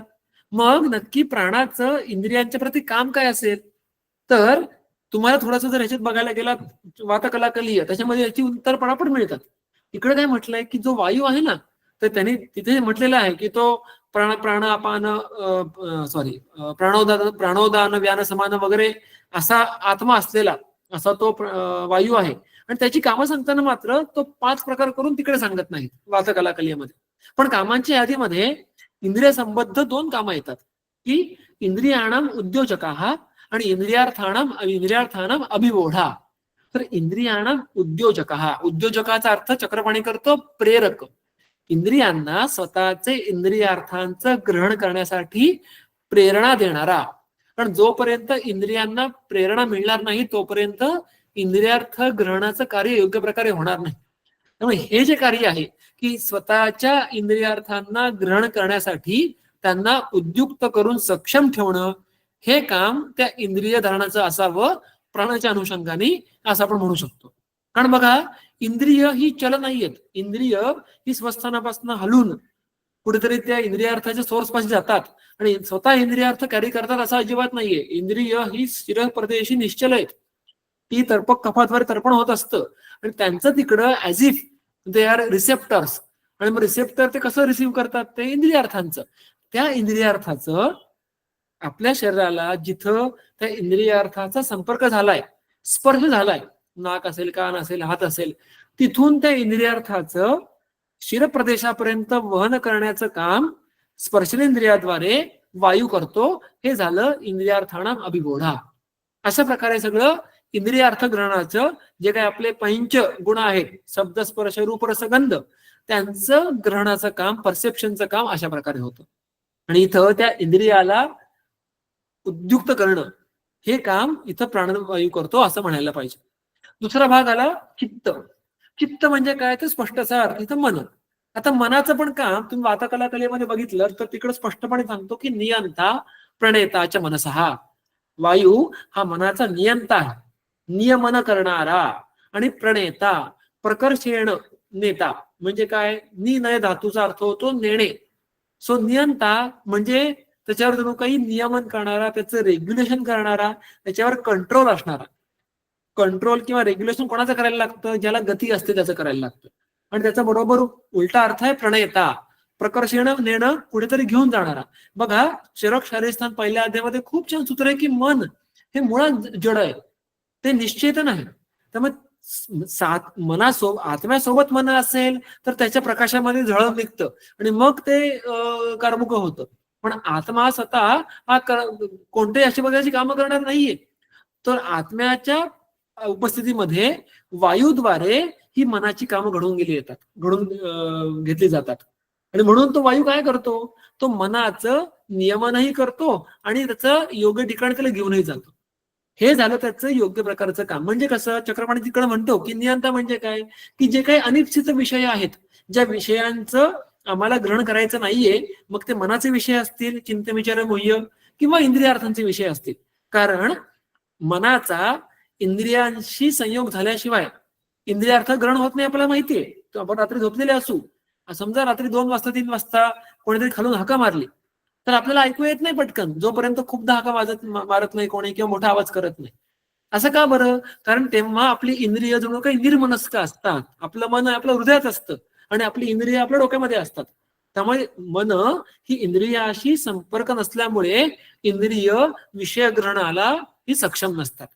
मग नक्की प्राणाचं इंद्रियांच्या प्रती काम काय असेल, तर तुम्हाला थोडंसं जर ह्याच्यात बघायला गेला वातकलाकलीय, त्याच्यामध्ये याची उत्तरपणा पण मिळतात. इकडे काय म्हटलंय की जो वायू आहे ना, तर त्याने तिथे म्हटलेलं आहे की तो प्राणोदान व्यान समान वगैरे असा आत्मा असलेला असा तो वायू आहे. आणि त्याची कामं सांगताना मात्र तो 5 प्रकार करून तिकडे सांगत नाहीत वातकलाकलीमध्ये. पण कामांच्या यादीमध्ये इंद्रिय संबद्ध 2 कामं येतात की इंद्रियाणाम उद्योजकाः आणि इंद्रियार्थानाम अभिवोढा. तर इंद्रियाणाम उद्योजकाचा अर्थ चक्रपाणी करतो प्रेरक. इंद्रियांना स्वतःचे इंद्रियार्थांचं ग्रहण करण्यासाठी प्रेरणा देणारा. कारण जोपर्यंत इंद्रियांना प्रेरणा मिळणार नाही तोपर्यंत इंद्रियार्थ ग्रहणाचं कार्य योग्य प्रकारे होणार नाही. त्यामुळे हे जे कार्य आहे की स्वतःच्या इंद्रियार्थांना ग्रहण करण्यासाठी त्यांना उद्युक्त करून सक्षम ठेवणं, हे काम त्या इंद्रिय धारणाचं असावं प्राणाच्या अनुषंगाने, असं आपण म्हणू शकतो. कारण बघा, इंद्रिय ही चल नाहीयेत. इंद्रिय ही स्वस्थानापासून हलून कुठेतरी त्या इंद्रियार्थाच्या सोर्स पाशी जातात आणि स्वतः इंद्रियार्थ कॅरी करतात असं अजिबात नाहीये. इंद्रिय ही शिर प्रदेशी निश्चल आहेत. ती तर्पक कफाद्वारे तर्पण होत असतं आणि त्यांचं तिकडं as if they are receptors. आणि मग रिसेप्टर ते कसं रिसिव्ह करतात, ते इंद्रियार्थांचं. त्या इंद्रियार्थाचं आपल्या शरीराला जिथं त्या इंद्रियार्थाचा संपर्क झालाय, स्पर्श झालाय, नाक असेल, कान असेल, हात असेल, तिथून त्या इंद्रियार्थाचं शिरप्रदेशापर्यंत वहन करण्याचं काम स्पर्शेंद्रियाद्वारे वायू करतो. हे झालं इंद्रियार्थानाम अभिवोढा. अशा प्रकारे सगळं इंद्रियार्थ ग्रहणाचं जे काही आपले पंच गुण आहेत, शब्द स्पर्श रूप रस गंध, त्यांचं ग्रहणाचं काम, परसेप्शनचं काम अशा प्रकारे होतं. आणि इथं त्या इंद्रियाला उद्युक्त करणं हे काम इथं प्राणवायू करतो असं म्हणायला पाहिजे. दुसरा भाग आला चित्त. चित्त म्हणजे काय, तर स्पष्टचा अर्थ इथं मन. आता मनाचं पण काम तुम्ही वातकलाकलेमध्ये बघितलं तर तिकडे स्पष्टपणे सांगतो की नियंता प्रणेताच्या मनसहा. वायू हा मनाचा नियंता आहे, नियमन करणारा. आणि प्रणेता प्रकर्षेण नेता म्हणजे काय, निनय धातूचा अर्थ होतो नेणे. सो नियंता म्हणजे त्याच्यावर जणू काही नियमन करणारा, त्याचं रेग्युलेशन करणारा, त्याच्यावर कंट्रोल असणारा. कंट्रोल किंवा रेग्युलेशन कोणाचं करायला लागतं, ज्याला गती असते त्याचं करायला लागतं. आणि त्याचा बरोबर उलटा अर्थ आहे प्रणयता, प्रकर्षण नेणं, कुठेतरी घेऊन जाणारा. बघा, शिरक शारीरस्थान पहिल्या अध्यायामध्ये खूप छान सूत्र आहे की मन हे मुळात जड आहे, ते निश्चित नाही. त्यामुळे आत्म्यासोबत मन असेल तर त्याच्या प्रकाशामध्ये झळक निघतं आणि मग ते कर्मुक होतं. पण आत्मा स्वतः हा कोणत्याही अशी प्रकारची कामं करणार नाहीये. तर आत्म्याच्या उपस्थितीमध्ये वायूद्वारे ही मनाची कामं घडून घेतली जातात. आणि म्हणून तो वायू काय करतो, तो मनाचं नियमनही करतो आणि त्याचं योग्य ठिकाणी त्याला घेऊनही जातो. हे झालं त्याचं योग्य प्रकारचं काम. म्हणजे कसं, चक्रपाणी तिकडे म्हणतो की नियंता म्हणजे काय, की जे काही अनिश्चित विषय आहेत, ज्या विषयांचं आम्हाला ग्रहण करायचं नाहीये, मग ते मनाचे विषय असतील, चिंतन विचार मोह्य, किंवा इंद्रियार्थांचे विषय असतील. कारण मनाचा इंद्रियांशी संयोग झाल्याशिवाय इंद्रियार्थ ग्रहण होत नाही आपल्याला माहितीये. तो आपण रात्री झोपलेले असू, समजा रात्री 2 वाजता 3 वाजता कोणीतरी खालून हाका मारली तर आपल्याला ऐकू येत नाही पटकन, जोपर्यंत खूपदा हाका मारत नाही कोणी किंवा मोठा आवाज करत नाही. असं का बरं, कारण तेव्हा आपली इंद्रिय जणू काही निर्मनस्क असतात. आपलं मन आपल्या हृदयात असतं आणि आपली इंद्रिय आपल्या डोक्यामध्ये असतात. त्यामुळे मन ही इंद्रियाशी संपर्क नसल्यामुळे इंद्रिय विषय ग्रहणाला ही सक्षम नसतात.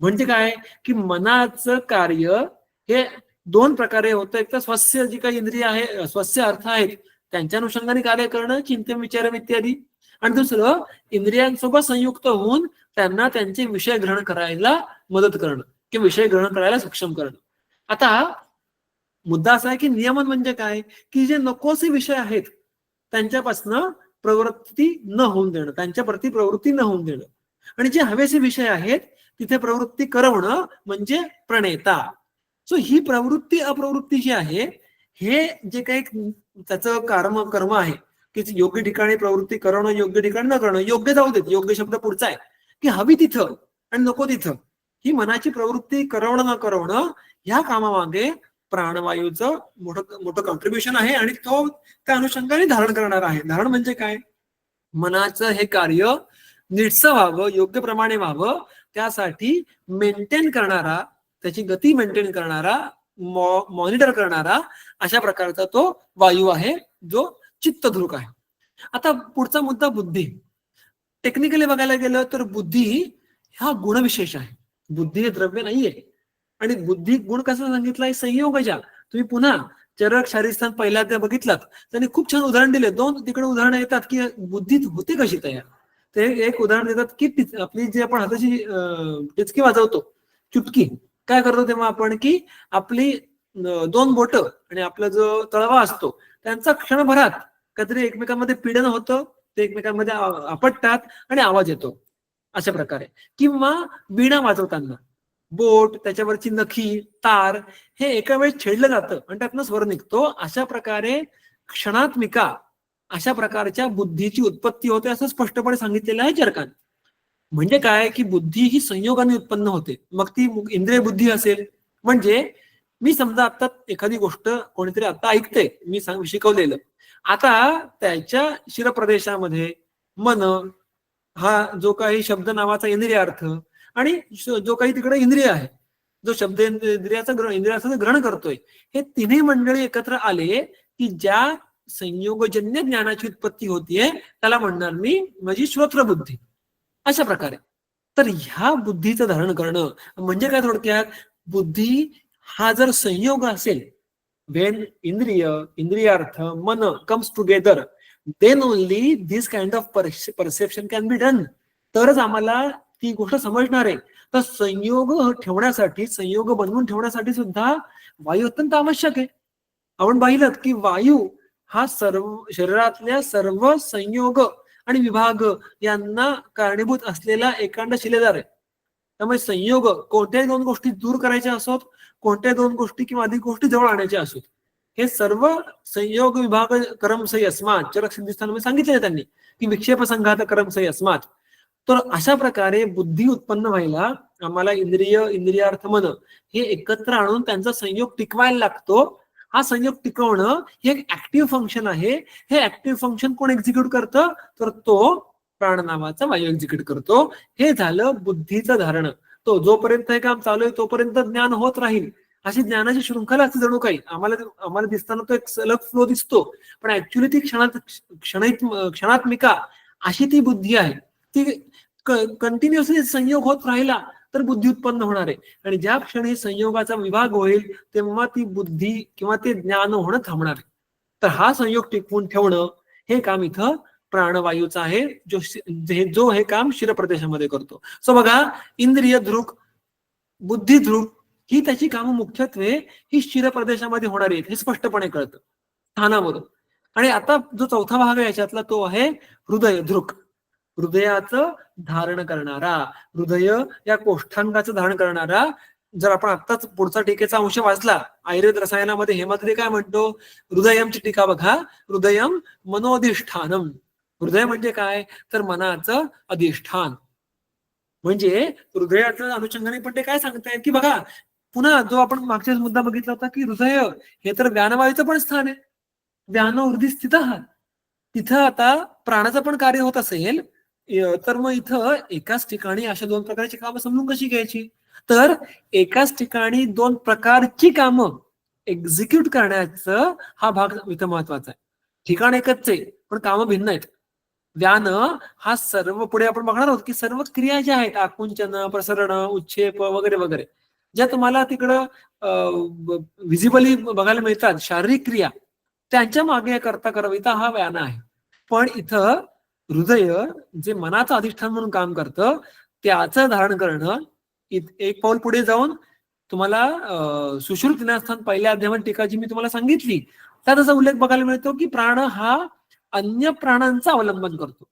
म्हणजे काय की मनाचं कार्य हे दोन प्रकारे होतं. एक तर स्वस्य जी काही इंद्रिय आहे, स्वस्य अर्थ आहेत त्यांच्या अनुषंगाने कार्य करणं, चिंतन विचारम इत्यादी, आणि दुसरं इंद्रियांसोबत संयुक्त होऊन त्यांना त्यांचे विषय ग्रहण करायला मदत करणं किंवा विषय ग्रहण करायला सक्षम करणं. आता मुद्दा असा आहे की नियमन म्हणजे काय की जे नकोसे विषय आहेत त्यांच्यापासनं प्रवृत्ती न होऊन देणं, त्यांच्या प्रती प्रवृत्ती न होऊन देणं, आणि जे हवेचे विषय आहेत तिथे प्रवृत्ती करवणं म्हणजे प्रणेता. सो ही प्रवृत्ती अप्रवृत्ती जी आहे, हे जे काही त्याचं कर्म आहे की योग्य ठिकाणी प्रवृत्ती करणं, योग्य ठिकाणी न करणं, योग्य जाऊ देत, योग्य शब्द पुढचा आहे की हवी तिथं आणि नको तिथं, ही मनाची प्रवृत्ती करवणं न करवणं, ह्या कामामागे प्राणवायूचं मोठं मोठं कॉन्ट्रीब्युशन आहे, आणि तो त्या अनुषंगाने धारण करणार आहे. धारण म्हणजे काय, मनाचं हे कार्य नीटसं व्हावं, योग्य प्रमाणे व्हावं, त्यासाठी मेंटेन करणारा, त्याची गती मेंटेन करणारा, मॉनिटर करणारा अशा प्रकारचा तो वायू आहे जो चित्तध्रुक आहे. आता पुढचा मुद्दा बुद्धी. टेक्निकली बघायला गेलं तर बुद्धी हा गुणविशेष आहे, बुद्धी हे द्रव्य नाहीये. आणि बुद्धी गुण कसा सांगितलाय, संयोगजा. तुम्ही पुन्हा चरक शारीस्थान पहिल्यांदा बघितलात, त्यांनी खूप छान उदाहरण दिले. दोन तिकडे उदाहरणं येतात की बुद्धी होते कशी तयार. ते एक उदाहरण देतात की आपली जी आपण हाताची टिचकी वाजवतो, चुटकी, काय करतो तेव्हा आपण की आपली दोन बोट आणि आपला जो तळवा असतो त्यांचा क्षणभरात काहीतरी एकमेकांमध्ये पीडन होतं, ते एकमेकांमध्ये आपटतात आणि आवाज येतो अशा प्रकारे. किंवा वीणा वाजवताना बोट, त्याच्यावरची नखी, तार हे एका वेळेस छेडलं जातं आणि त्यातनं स्वर निघतो. अशा प्रकारे क्षणात्मिका अशा प्रकारच्या बुद्धीची उत्पत्ती होते असं स्पष्टपणे सांगितलेलं आहे चरकाने. म्हणजे काय की बुद्धी ही संयोगाने उत्पन्न होते. मग ती इंद्रिय बुद्धी असेल, म्हणजे मी समजा आता एखादी गोष्ट कोणीतरी आता ऐकते, मी शिकवलेलं, आता त्याच्या शिरप्रदेशामध्ये मन हा जो काही शब्द नावाचा इंद्रिय अर्थ आणि जो काही तिकडे इंद्रिय आहे, जो शब्द इंद्रियाचं ग्रहण करतोय, हे तिन्ही मंडळी एकत्र आले की ज्या संयोगजन्य ज्ञानाची उत्पत्ती होतीये त्याला म्हणणार मी माझी श्रोत्र बुद्धी. अशा प्रकारे तर ह्या बुद्धीचं धारण करणं म्हणजे काय, थोडक्यात बुद्धी हा जर संयोग असेल, वेन इंद्रियार्थ मन comes together, then only this kind of perception can be done. तरच आम्हाला ती गोष्ट समजणार आहे. तर संयोग ठेवण्यासाठी, संयोग बनवून ठेवण्यासाठी सुद्धा वायू अत्यंत आवश्यक आहे. आपण पाहिलं की वायू हा सर्व शरीरातल्या सर्व संयोग आणि विभाग यांना कारणीभूत असलेला एकांड शिलेदार आहे. त्यामुळे संयोग कोणत्याही दोन गोष्टी दूर करायच्या असोत, कोणत्याही दोन गोष्टी किंवा अधिक गोष्टी जवळ आणायच्या असोत, हे सर्व संयोग विभाग करमसई अस्मात, चरक सिद्धिस्थानामध्ये सांगितले त्यांनी की विक्षेप संघात करमसई अस्मात. तर अशा प्रकारे बुद्धी उत्पन्न व्हायला आम्हाला इंद्रियार्थ मन हे एकत्र आणून त्यांचा संयोग टिकवायला लागतो. हा संयोग टिकवणं हे एक ऍक्टिव्ह फंक्शन आहे. हे ऍक्टिव्ह फंक्शन कोण एक्झिक्यूट करतं, तर तो प्राण नावाचा वायू एक्झिक्यूट करतो. हे झालं बुद्धीचं धारण. तो जोपर्यंत हे काम चालू आहे तोपर्यंत ज्ञान होत राहील. अशी ज्ञानाची शृंखला असते जणू काही. आम्हाला दिसताना तो एक सलग फ्लो दिसतो, पण ऍक्च्युली ती क्षणात्मिका अशी ती बुद्धी आहे. ती कंटिन्युअसली संयोग होत राहिला तर बुद्धी उत्पन्न होणार आहे. आणि ज्या क्षणी संयोगाचा विभाग होईल तेव्हा ती बुद्धी किंवा ते ज्ञान होणं थांबणार आहे. तर हा संयोग टिकवून ठेवणं हे काम इथं प्राणवायूचं आहे, जो हे काम शिरप्रदेशामध्ये करतो. सो बघा, इंद्रिय ध्रुक, बुद्धी ध्रुक ही त्याची कामं मुख्यत्वे ही शिरप्रदेशामध्ये होणारी आहेत, हे स्पष्टपणे कळतं स्थानावरून. आणि आता जो चौथा भाग आहे याच्यातला तो आहे हृदय ध्रुक. हृदयाचं धारण करणारा, हृदय या कोष्ठांगाचं धारण करणारा. जर आपण आत्ताच पुढचा टीकेचा अंश वाचला, आयुर्वेद रसायनामध्ये हेमाद्री काय म्हणतो, हृदयमची टीका बघा, हृदयम मनोधिष्ठानम. हृदय म्हणजे काय, तर मनाचं अधिष्ठान. म्हणजे हृदयाचं अनुषंगाने पण ते काय सांगतायत की बघा, पुन्हा जो आपण मागच्याच मुद्दा बघितला होता की हृदय हे तर व्यानवायूचं पण स्थान आहे. व्यान हृदय स्थित आहात, तिथं आता प्राणाचं पण कार्य होत असेल, तर मग इथं एकाच ठिकाणी अशा दोन प्रकारची कामं समजून कशी घ्यायची. तर एकाच ठिकाणी दोन प्रकारची कामं एक्झिक्यूट करण्याचं हा भाग इथं महत्वाचा आहे. ठिकाण एकच आहे पण कामं भिन्न आहेत. व्यान हा सर्व, पुढे आपण बघणार आहोत की सर्व क्रिया ज्या आहेत, आकुंचन, प्रसरण, उच्छेप वगैरे वगैरे, ज्या तुम्हाला तिकडं व्हिजिबली बघायला मिळतात, शारीरिक क्रिया, त्यांच्या मागे करता करविता हा व्यान आहे. पण इथं हृदय जे मनाचं अधिष्ठान म्हणून काम करतं, त्याचं धारण करणं, एक पाऊल पुढे जाऊन तुम्हाला सुश्रुत निनास्थान पहिल्या अध्यायामध्ये टीका जी मी तुम्हाला सांगितली, त्यात असा उल्लेख बघायला मिळतो की प्राण हा अन्य प्राणांचं अवलंबन करतो.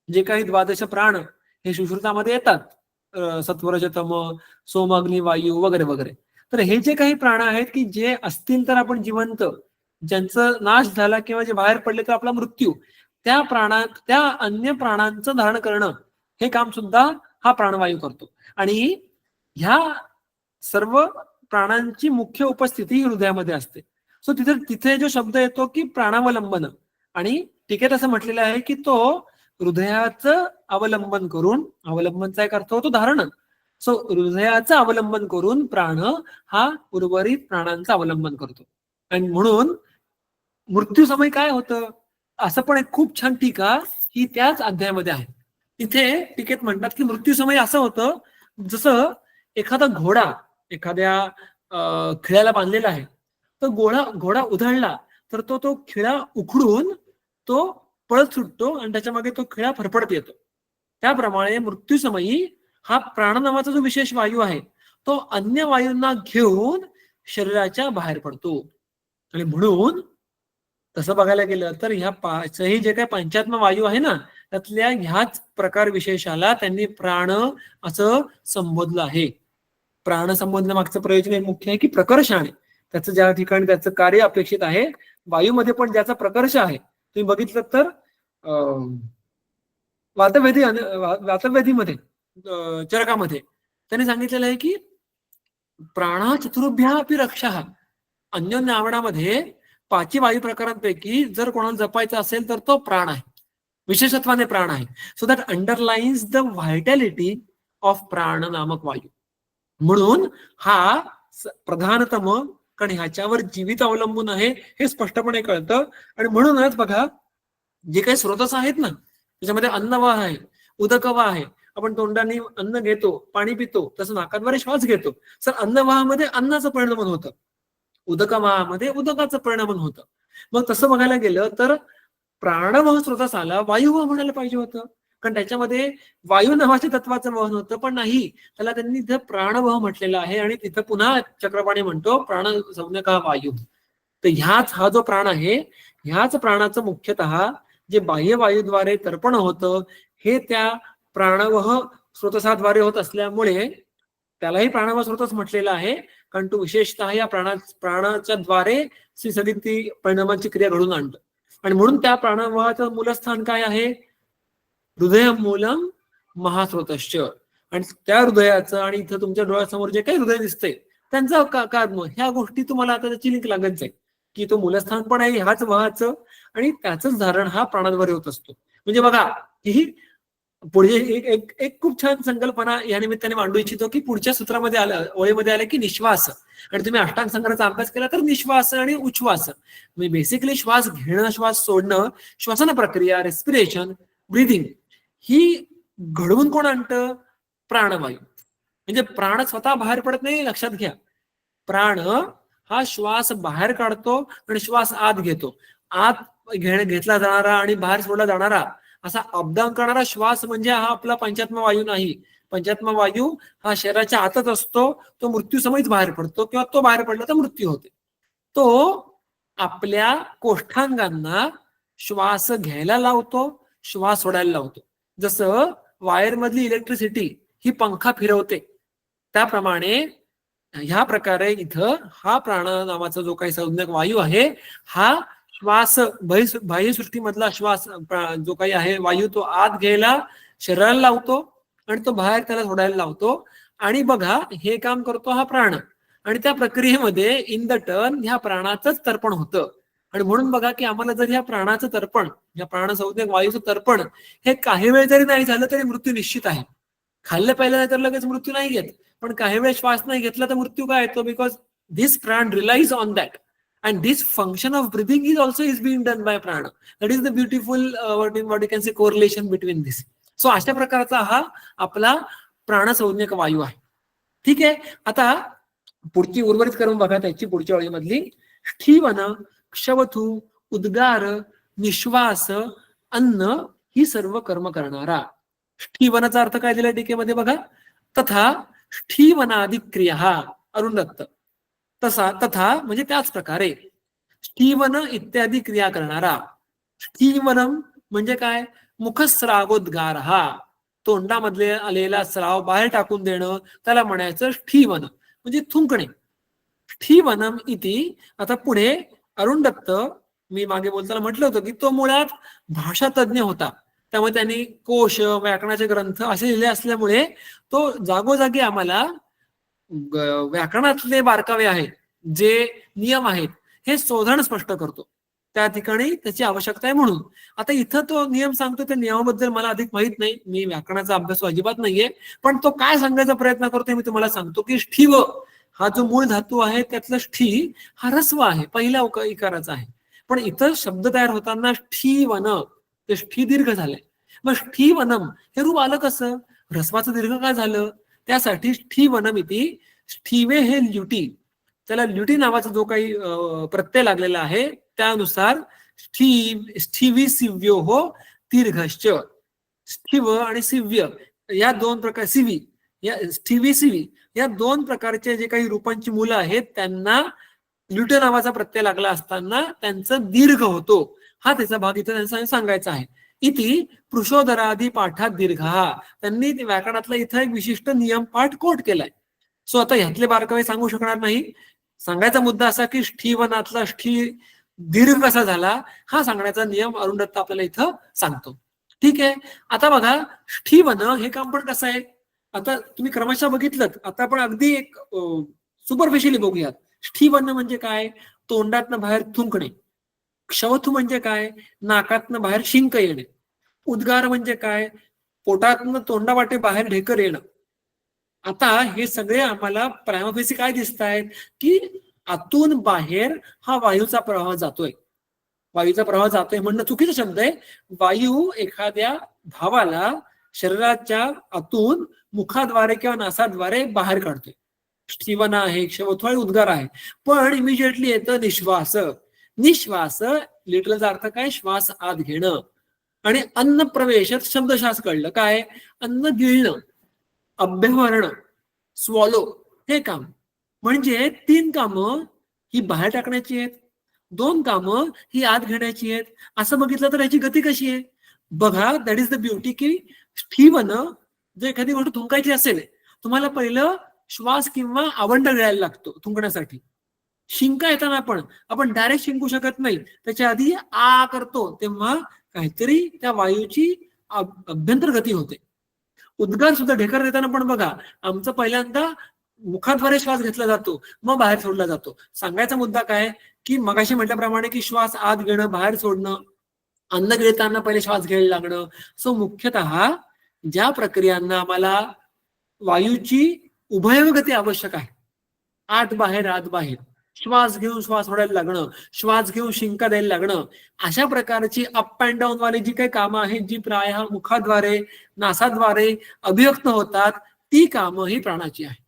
जे काही द्वादश प्राण हे सुश्रुतामध्ये येतात, सत्वरजतम, सोम, अग्नी, वायू वगैरे वगैरे, तर हे जे काही प्राण आहेत की जे असतील तर आपण जिवंत, ज्यांचा नाश झाला किंवा जे बाहेर पडले तर आपला मृत्यू, त्या अन्य प्राणांचं धारण करणं हे काम सुद्धा हा प्राणवायू करतो. आणि ह्या सर्व प्राणांची मुख्य उपस्थिती हृदयामध्ये असते. सो तिथे जो शब्द येतो की प्राणावलंबन, आणि टीकेत असं म्हटलेलं आहे की तो हृदयाचं अवलंबन करून, अवलंबनचा एक अर्थ होतो धारण, सो हृदयाचं अवलंबन करून प्राण हा उर्वरित प्राणांचं अवलंबन करतो. आणि म्हणून मृत्यू समय काय होतं, असं पण एक खूप छान टीका ही त्याच अध्यायामध्ये आहे. इथे टीकेत म्हणतात की मृत्यू समय असं होतं जसं एखादा घोडा एखाद्या खिळ्याला बांधलेला आहे, तर घोडा उधळला तर तो खिळा उखडून तो पळत सुटतो आणि त्याच्या मागे तो खिळा फरफडत येतो. त्याप्रमाणे मृत्यूसमयी हा प्राण नावाचा जो विशेष वायू आहे तो अन्य वायूंना घेऊन शरीराच्या बाहेर पडतो. आणि म्हणून तसं बघायला गेलं तर ह्या पाचही जे काही पंचात्म वायू आहे ना, त्यातल्या ह्याच प्रकार विशेषाला त्यांनी प्राण असं संबोधलं आहे. प्राण संबोधण्यामागचं प्रयोजन एक मुख्य आहे की प्रकर्षाने त्याचं ज्या ठिकाणी त्याचं कार्य अपेक्षित आहे, वायूमध्ये पण ज्याचा प्रकर्ष आहे, तुम्ही बघितलं तर वातव्याधीमध्ये चरकामध्ये त्यांनी सांगितलेलं आहे की प्राणा चतुर्भ्या अपि रक्षा, अन्योन्य आवडामध्ये 5 वायू प्रकारांपैकी जर कोणाला जपायचं असेल तर तो प्राण आहे, विशेषत्वाने प्राण आहे. सो दॅट अंडरलाइन्स द व्हायटॅलिटी ऑफ प्राण नामक वायू. म्हणून हा प्रधानतम, कारण ह्याच्यावर जीवित अवलंबून आहे हे स्पष्टपणे कळतं. आणि म्हणूनच बघा, जे काही स्रोतस आहेत ना, त्याच्यामध्ये अन्नवाह आहे, उदकवाह आहे. आपण तोंडाने अन्न घेतो, पाणी पितो, तसं नाकाद्वारे श्वास घेतो. तर अन्नवाहामध्ये अन्नाचं परिणाम होतं, उदकवाहामध्ये उदकाचं परिणाम होतं. मग तसं बघायला गेलं तर प्राणवाह स्रोतास आला, वायुवाह म्हणायला पाहिजे होतं, कारण त्याच्यामध्ये वायू नावाच्या तत्वाचं वहन होतं, पण नाही, त्याला त्यांनी इथं प्राणवह म्हटलेलं आहे. आणि तिथं पुन्हा चक्रपाणी म्हणतो प्राण संज्ञक वायू. तर ह्याच हा जो प्राण आहे, ह्याच प्राणाचं मुख्यतः जे बाह्य वायूद्वारे तर्पण होतं हे त्या प्राणवह स्रोतसाद्वारे होत असल्यामुळे त्यालाही प्राणवह स्रोतच म्हटलेला आहे. कारण तो विशेषतः या प्राणाच्या द्वारे सगळी परिणामांची क्रिया घडून आणतो. आणि म्हणून त्या प्राणवहाचं मूलस्थान काय आहे, हृदय मूलम महास्रोतश्च. आणि त्या हृदयाचं आणि इथं तुमच्या डोळ्यासमोर जे काही हृदय दिसतंय त्यांचं कारण, ह्या गोष्टी तुम्हाला आता त्याची लिंक लागत जाईल की तो मूलस्थान पण आहे ह्याच वहाचं, आणि त्याचंच धारण हा प्राणाद्वारे होत असतो. म्हणजे बघा, ही पुढे एक खूप छान संकल्पना या निमित्ताने मांडू इच्छितो की पुढच्या सूत्रामध्ये आलं, ओळीमध्ये आलं की निश्वास. आणि तुम्ही अष्टांग संग्रहाचा अभ्यास केला तर निश्वास आणि उच्छ्वास, म्हणजे बेसिकली श्वास घेणं, श्वास सोडणं, श्वसन प्रक्रिया, रेस्पिरेशन, ब्रिदिंग, ही घडवून कोण आणतं, प्राणवायू. म्हणजे प्राण स्वतः बाहेर पडत नाही, लक्षात घ्या. प्राण हा श्वास बाहेर काढतो आणि श्वास आत घेतो. आत घेतला जाणारा आणि बाहेर सोडला जाणारा असा अपडाऊन करणारा श्वास म्हणजे हा आपला पंचात्म वायू नाही. पंचात्म वायू हा शरीराच्या आतच असतो, तो मृत्यू समयीच बाहेर पडतो, किंवा तो बाहेर पडला तर मृत्यू होते. तो आपल्या कोष्ठांगांना श्वास घ्यायला लावतो, श्वास सोडायला लावतो. जसं वायर मधली इलेक्ट्रिसिटी ही पंखा फिरवते, त्याप्रमाणे ह्या प्रकारे इथं हा प्राण नावाचा जो काही संज्ञक वायू आहे, हा श्वास बाह्यसृष्टीमधला श्वास जो काही आहे वायू, तो आत घ्यायला शरीराला लावतो आणि तो बाहेर त्याला सोडायला लावतो. आणि बघा, हे काम करतो हा प्राण. आणि त्या प्रक्रियेमध्ये इन द टर्न ह्या प्राणाचंच तर्पण होतं. आणि म्हणून बघा की आम्हाला जर ह्या प्राणाचं तर्पण, या प्राणसंज्ञक वायूचं तर्पण हे काही वेळ जरी नाही झालं तरी मृत्यू निश्चित आहे. खाल्लं पाहिलं नाही तर लगेच मृत्यू नाही येत, पण काही वेळ श्वास नाही घेतला तर मृत्यू काय येतो, because this prana relies on that. and this function of breathing is also is being done by prana. That is the beautiful what you can say correlation between this. So अशा प्रकारचा हा आपला प्राणसंज्ञक वायू आहे. ठीक आहे. आता पुढची उर्वरित करून बघा त्याची पुढच्या ओळीमधली. स्थीवन, क्षवथू, उद्गार, निश्वास, अन्न ही सर्व कर्म करणारा. स्थीवनाचा अर्थ काय दिला टीकेमध्ये बघा. तथा स्थीवनादि क्रिया. अरुण दत्त. तथा म्हणजे त्याच प्रकारे स्थीवन इत्यादी क्रिया करणारा. स्थीवनम म्हणजे काय. मुखस्रावोद्गार, हा तोंडामधले आलेला स्राव बाहेर टाकून देणं त्याला म्हणायचं स्थीवन म्हणजे थुंकणे. स्थीवनम इति. आता पुढे अरुण दत्त, मी मागे बोलताना म्हटलं होतं की तो मुळात भाषा तज्ञ होता, त्यामुळे त्यांनी कोश, व्याकरणाचे ग्रंथ असे लिहिले असल्यामुळे तो जागोजागी आम्हाला व्याकरणातले बारकावे आहेत, जे नियम आहेत हे शोधण स्पष्ट करतो. त्या ठिकाणी त्याची आवश्यकता आहे म्हणून. आता इथं तो नियम सांगतो, त्या नियमाबद्दल मला अधिक माहित नाही, मी व्याकरणाचा अभ्यास अजिबात नाहीये, पण तो काय सांगायचा प्रयत्न करतोय मी तुम्हाला सांगतो की स्थीव हा जो मूळ धातू आहे त्यातला स्थी हा ऱ्हस्व आहे, पहिल्या इकाराचा आहे. पण इथं शब्द तयार होताना स्थीवन ते स्थी दीर्घ झालंय. मग स्थीवनम हे रूप आलं कसं. ऱ्हस्वाचं दीर्घ काय झालं. त्यासाठी स्थीवनम इति. स्थीवे हे ल्युटी, त्याला ल्युटी नावाचा जो काही प्रत्यय लागलेला आहे त्यानुसार स्थीवी सिव्यो हो दीर्घश्च. स्थीव आणि सिव्य या दोन प्रकार, सिवी या स्थीवी सिवी या दोन प्रकारचे जे काही रूपांची मुलं आहेत त्यांना ल्युट नावाचा प्रत्यय लागला असताना त्यांचं दीर्घ होतो. हा त्याचा भाग इथं त्यांना सांगायचा आहे. इति पुरुषोदरादी पाठात दीर्घ. त्यांनी व्याकरणातला इथं एक विशिष्ट नियम पाठ कोट केलाय. सो आता ह्यातले बारकावे सांगू शकणार नाही. सांगायचा मुद्दा असा की स्थीवनातला स्थी दीर्घ कसा झाला हा सांगण्याचा नियम अरुण दत्त आपल्याला इथं सांगतो. ठीक आहे. आता बघा स्थीवन हे काम पण कसं आहे. आता तुम्ही क्रमशः बघितलं, आता आपण अगदी एक सुपरफिशियली बघूयात. स्थीवन म्हणजे काय. तोंडातनं बाहेर थुंकणे. क्षवथू म्हणजे काय. नाकातनं बाहेर शिंक येणे. उद्गार म्हणजे काय. पोटातनं तोंडावाटे बाहेर ढेकर येणं. आता हे सगळे आम्हाला प्रायमफेसी काय दिसत आहेत की आतून बाहेर हा वायूचा प्रवाह जातोय. वायूचा प्रवाह जातोय म्हणणं चुकीचा शब्द आहे. वायू एखाद्या भावाला शरीराच्या आतून मुखाद्वारे किंवा नासाद्वारे बाहेर काढतोय. स्थीवन आहे, क्षवथू आहे, उद्गार आहे. पण इमिजिएटली येतं निश्वास. निश्वास लिटरलचा अर्थ काय. श्वास आत घेणं. आणि अन्न प्रवेशात शब्दशास्त्र कळलं काय. अन्न गिळणं, अभ्यवरण, स्वॉलो हे काम. म्हणजे 3 कामं ही बाहेर टाकण्याची आहेत, 2 कामं ही आत घेण्याची आहेत. असं बघितलं तर याची गती कशी आहे बघा. दॅट इज द ब्युटी की स्थीवन जर एखादी गोष्ट थुंकायची असेल तुम्हाला पहिलं श्वास किंवा आवंड गिळायला लागतो थुंकण्यासाठी. शिंका येताना आपण डायरेक्ट शिंकू शकत नाही, त्याच्या आधी आ करतो तेव्हा काहीतरी त्या वायूची अभ्यंतर गती होते. उद्गार सुद्धा ढेकर देताना पण बघा आमचं पहिल्यांदा मुखाद्वारे श्वास घेतला जातो मग बाहेर सोडला जातो. सांगायचा मुद्दा काय की मगाशी म्हटल्याप्रमाणे की श्वास आत घेणं बाहेर सोडणं, अन्न गिळताना पहिले श्वास घ्यायला लागणं. सो मुख्यतः ज्या प्रक्रियांना आम्हाला वायूची उभयगती आवश्यक आहे, आत बाहेर आत बाहेर, श्वास घेऊन श्वास सोडायला लागणं, श्वास घेऊन शिंका द्यायला लागणं, अशा प्रकारची अप अँड डाऊन वाली जी काही कामं आहेत जी प्रायः मुखाद्वारे नासाद्वारे अभिव्यक्त होतात ती कामं ही प्राणाची आहे.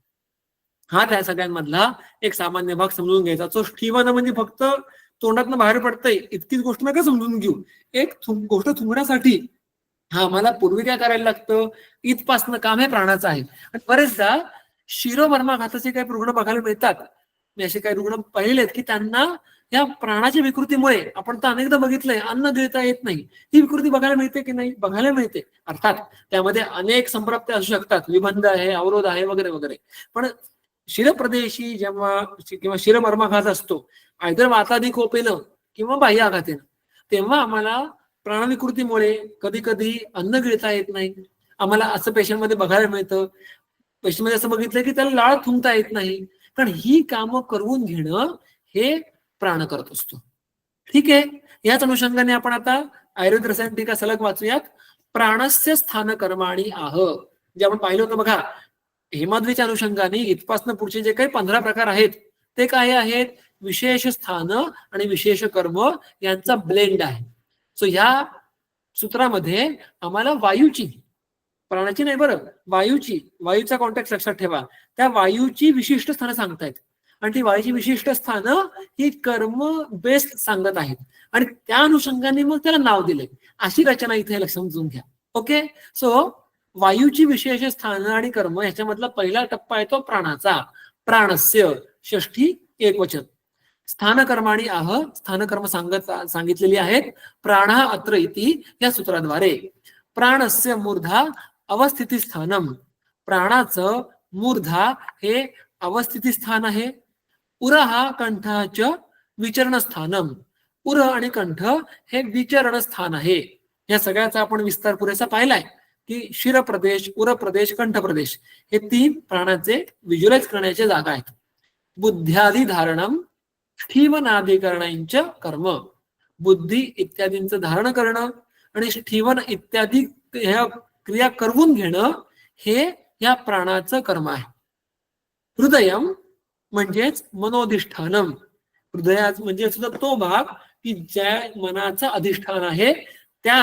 हा त्या सगळ्यांमधला एक सामान्य भाग समजून घ्यायचा. तो स्थीवन म्हणजे फक्त तोंडातनं बाहेर पडतंय इतकीच गोष्ट नका समजून घेऊ. एक गोष्ट थुंकण्यासाठी हा आम्हाला पूर्वी काय करायला लागतं, इथपासनं काम हे प्राणाचं आहे. आणि बरेचदा शिरोमर्माघाताचे काही रुग्ण बघायला मिळतात. मी असे काही रुग्ण पाहिले आहेत की त्यांना या प्राणाच्या विकृतीमुळे, आपण तर अनेकदा बघितलंय, अन्न गिळता येत नाही. ही विकृती बघायला मिळते की नाही, बघायला मिळते. अर्थात त्यामध्ये अनेक संप्राप्त्या असू शकतात, विबंध आहे, अवरोध आहे वगैरे वगैरे. पण शिरप्रदेशी जेव्हा किंवा शिरमर्माघात असतो, आयदर वाताधिकोपेनं किंवा बाह्य आघातेनं, तेव्हा आम्हाला प्राणविकृतीमुळे कधी कधी अन्न गिळता येत नाही. आम्हाला असं पेशंटमध्ये बघायला मिळतं. पेशंटमध्ये असं बघितलं की त्याला लाळ थुंकता येत नाही. कारण ही कामं करवून घेणं हे प्राण करत असतो. ठीक आहे. याच अनुषंगाने आपण आता आयुर्वेद रसायन टीका सलग वाचूयात. प्राणस्य स्थान कर्माणी आह, जे आपण पाहिलं होतं बघा हेमाद्रीच्या अनुषंगाने इथपासनं पुढचे जे काही 15 प्रकार आहेत ते काय आहेत विशेष स्थान आणि विशेष कर्म यांचा ब्लेंड आहे. सो ह्या सूत्रामध्ये आम्हाला वायूची, प्राणाची नाही बरं, वायूचा कॉन्टॅक्ट लक्षात ठेवा, त्या वायूची विशिष्ट स्थानं सांगतायत आणि ती वायूची विशिष्ट स्थानं ही कर्म बेस्ड सांगत आहेत आणि त्या अनुषंगाने मग त्याला नाव दिलंय. अशी रचना इथे लक्ष समजून घ्या. ओके, सो वायूची विशेष स्थानं आणि कर्म ह्याच्यामधला पहिला टप्पा आहे तो प्राणाचा. प्राणस्य षष्ठी एकवचन. स्थानकर्म आणि स्थानकर्म सांगितलेली आहेत प्राणः अत्र इति या सूत्राद्वारे. प्राणस्य मूर्धा अवस्थिती स्थानम, प्राणाचं मूर्धा हे अवस्थिती स्थान आहे. उरहा कंठाच विचरण स्थानम, उर आणि कंठ हे विचरण स्थान आहे. या सगळ्याचा आपण विस्तार पुरेसा पाहिलाय की शिर प्रदेश, उर प्रदेश, कंठ प्रदेश हे 3 प्राणाचे व्हिज्युअलाइज करण्याच्या जागा आहेत. बुद्ध्यादी धारणम स्ठीवनाधिकरणांच कर्म, बुद्धी इत्यादींचं धारण करणं आणि स्ठीवन इत्यादी ह्या क्रिया करवून घेणं हे या प्राणाचं कर्म आहे. हृदयम म्हणजेच मनोधिष्ठानम, हृदयात म्हणजे सुद्धा तो भाग की ज्या मनाचं अधिष्ठान आहे त्या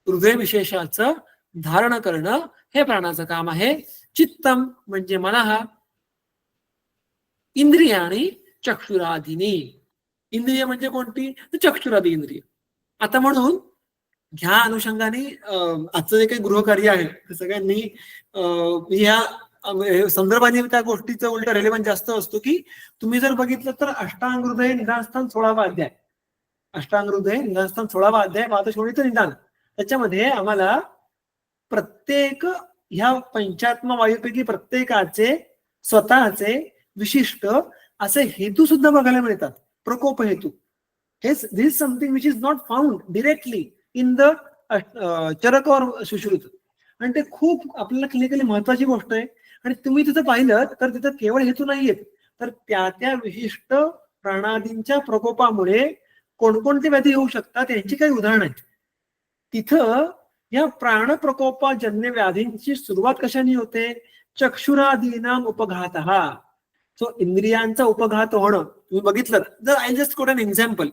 हृदय विशेषाचं धारण करणं हे प्राणाचं काम आहे. चित्तम म्हणजे मनः, इंद्रियाणी चक्षुरादिनी, इंद्रिय म्हणजे कोणती, चक्षुरादी इंद्रिय. आता म्हणून ह्या अनुषंगाने आजचं जे काही गृहकार्य आहे ते सगळ्यांनी ह्या संदर्भाने त्या गोष्टीचा उलटा रेलेव्हन्स जास्त असतो की तुम्ही जर बघितलं तर अष्टांग हृदय निदानस्थान 16वा अध्याय, अष्टांग हृदय निदानस्थान 16वा अध्याय पादशोणीचं निदान, त्याच्यामध्ये आम्हाला प्रत्येक ह्या पंचात्मा वायूपैकी प्रत्येकाचे स्वतःचे विशिष्ट असे हेतू सुद्धा बघायला मिळतात. प्रकोप हेतू, this is something which is not found directly in the Charak और सुश्रुत, आणि ते खूप आपल्याला क्लिनिकली महत्वाची गोष्ट आहे. आणि तुम्ही तिथं पाहिलं तर तिथं केवळ हेतू नाहीयेत, तर त्या विशिष्ट प्राणादींच्या प्रकोपामुळे कोणकोणते व्याधी होऊ शकतात यांची काही उदाहरणं आहेत. तिथं या प्राण प्रकोपाजन्य व्याधींची सुरुवात कशाने होते, चक्षुरादीनाम उपघातः. सो इंद्रियांचा उपघात होणं तुम्ही बघितलं जर I just quote an example,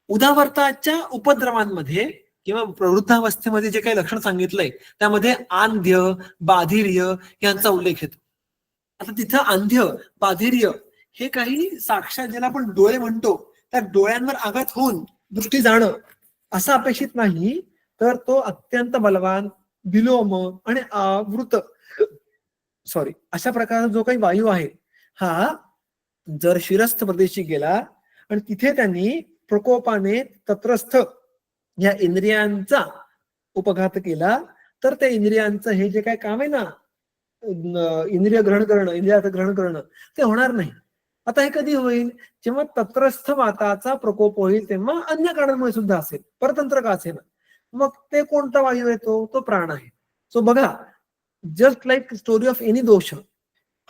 उदावर्ताच्या उपद्रवांमध्ये किंवा प्रवृद्धावस्थेमध्ये जे काही लक्षण सांगितलंय त्यामध्ये आंध्य, बाधिर्य यांचा उल्लेख येतो. आता तिथं आंध्य, बाधिर्य हे काही साक्षात ज्याला आपण डोळे म्हणतो त्या डोळ्यांवर आघात होऊन दृष्टी जाणं असं अपेक्षित नाही, तर तो अत्यंत बलवान विलोम आणि आवृत अशा प्रकारचा जो काही वायू आहे हा जर शिरस्थ प्रदेशी गेला आणि तिथे त्यांनी प्रकोपाने तत्रस्थ या इंद्रियांचा उपघात केला तर त्या इंद्रियांचं हे जे काय काम आहे ना, इंद्रिय ग्रहण करणं, इंद्रियाचं ग्रहण करणं ते होणार नाही. आता हे कधी होईल, जेव्हा तत्रस्थ वाताचा प्रकोप होईल तेव्हा अन्य कारणांमुळे सुद्धा असेल, परतंत्र का असेल, मग ते कोणता वायू येतो, तो प्राण आहे. सो बघा, just like story of any दोष,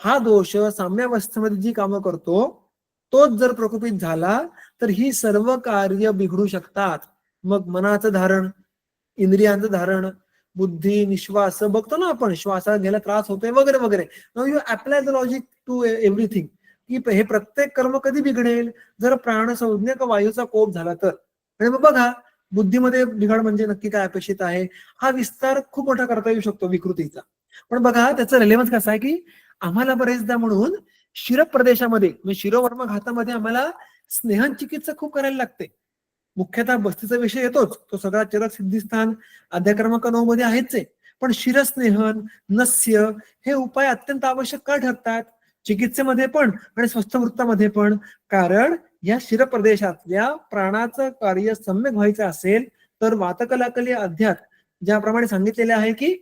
हा दोष साम्यावस्थेमध्ये जी कामं करतो तोच जर प्रकोपित झाला तर ही सर्व कार्य बिघडू शकतात. मग मनाचं धारण, इंद्रियांचं धारण, बुद्धी, निश्वास बघतो ना आपण, श्वासात घ्यायला त्रास होतोय वगैरे वगैरे. Now you apply the logic to everything की हे प्रत्येक कर्म कधी बिघडेल, जर प्राणसंज्ञक वायूचा कोप झाला तर. आणि मग बघा बुद्धीमध्ये बिघाड म्हणजे नक्की काय अपेक्षित आहे, हा विस्तार खूप मोठा करता येऊ शकतो विकृतीचा. पण बघा त्याचा रेलेव्हन्स कसा आहे की आम्हाला बरेचदा म्हणून शिरप्रदेशामध्ये म्हणजे शिरोवर्म घातामध्ये आम्हाला स्नेहन चिकित्सा खूप करायला लागते. मुख्यतः बस्तीचा विषय येतोच, तो सगळा चरक सिद्धिस्थान अध्याय क्रमांक 9 मध्ये आहेच आहे. पण शिरस्नेहन, नस्य हे उपाय अत्यंत आवश्यक का ठरतात चिकित्सेमध्ये पण आणि स्वस्थवृत्तामध्ये पण, कारण या शिरप्रदेशातल्या प्राणाचं कार्य सम्यक व्हायचं असेल तर वातकलाकली अध्यात ज्याप्रमाणे सांगितलेले आहे की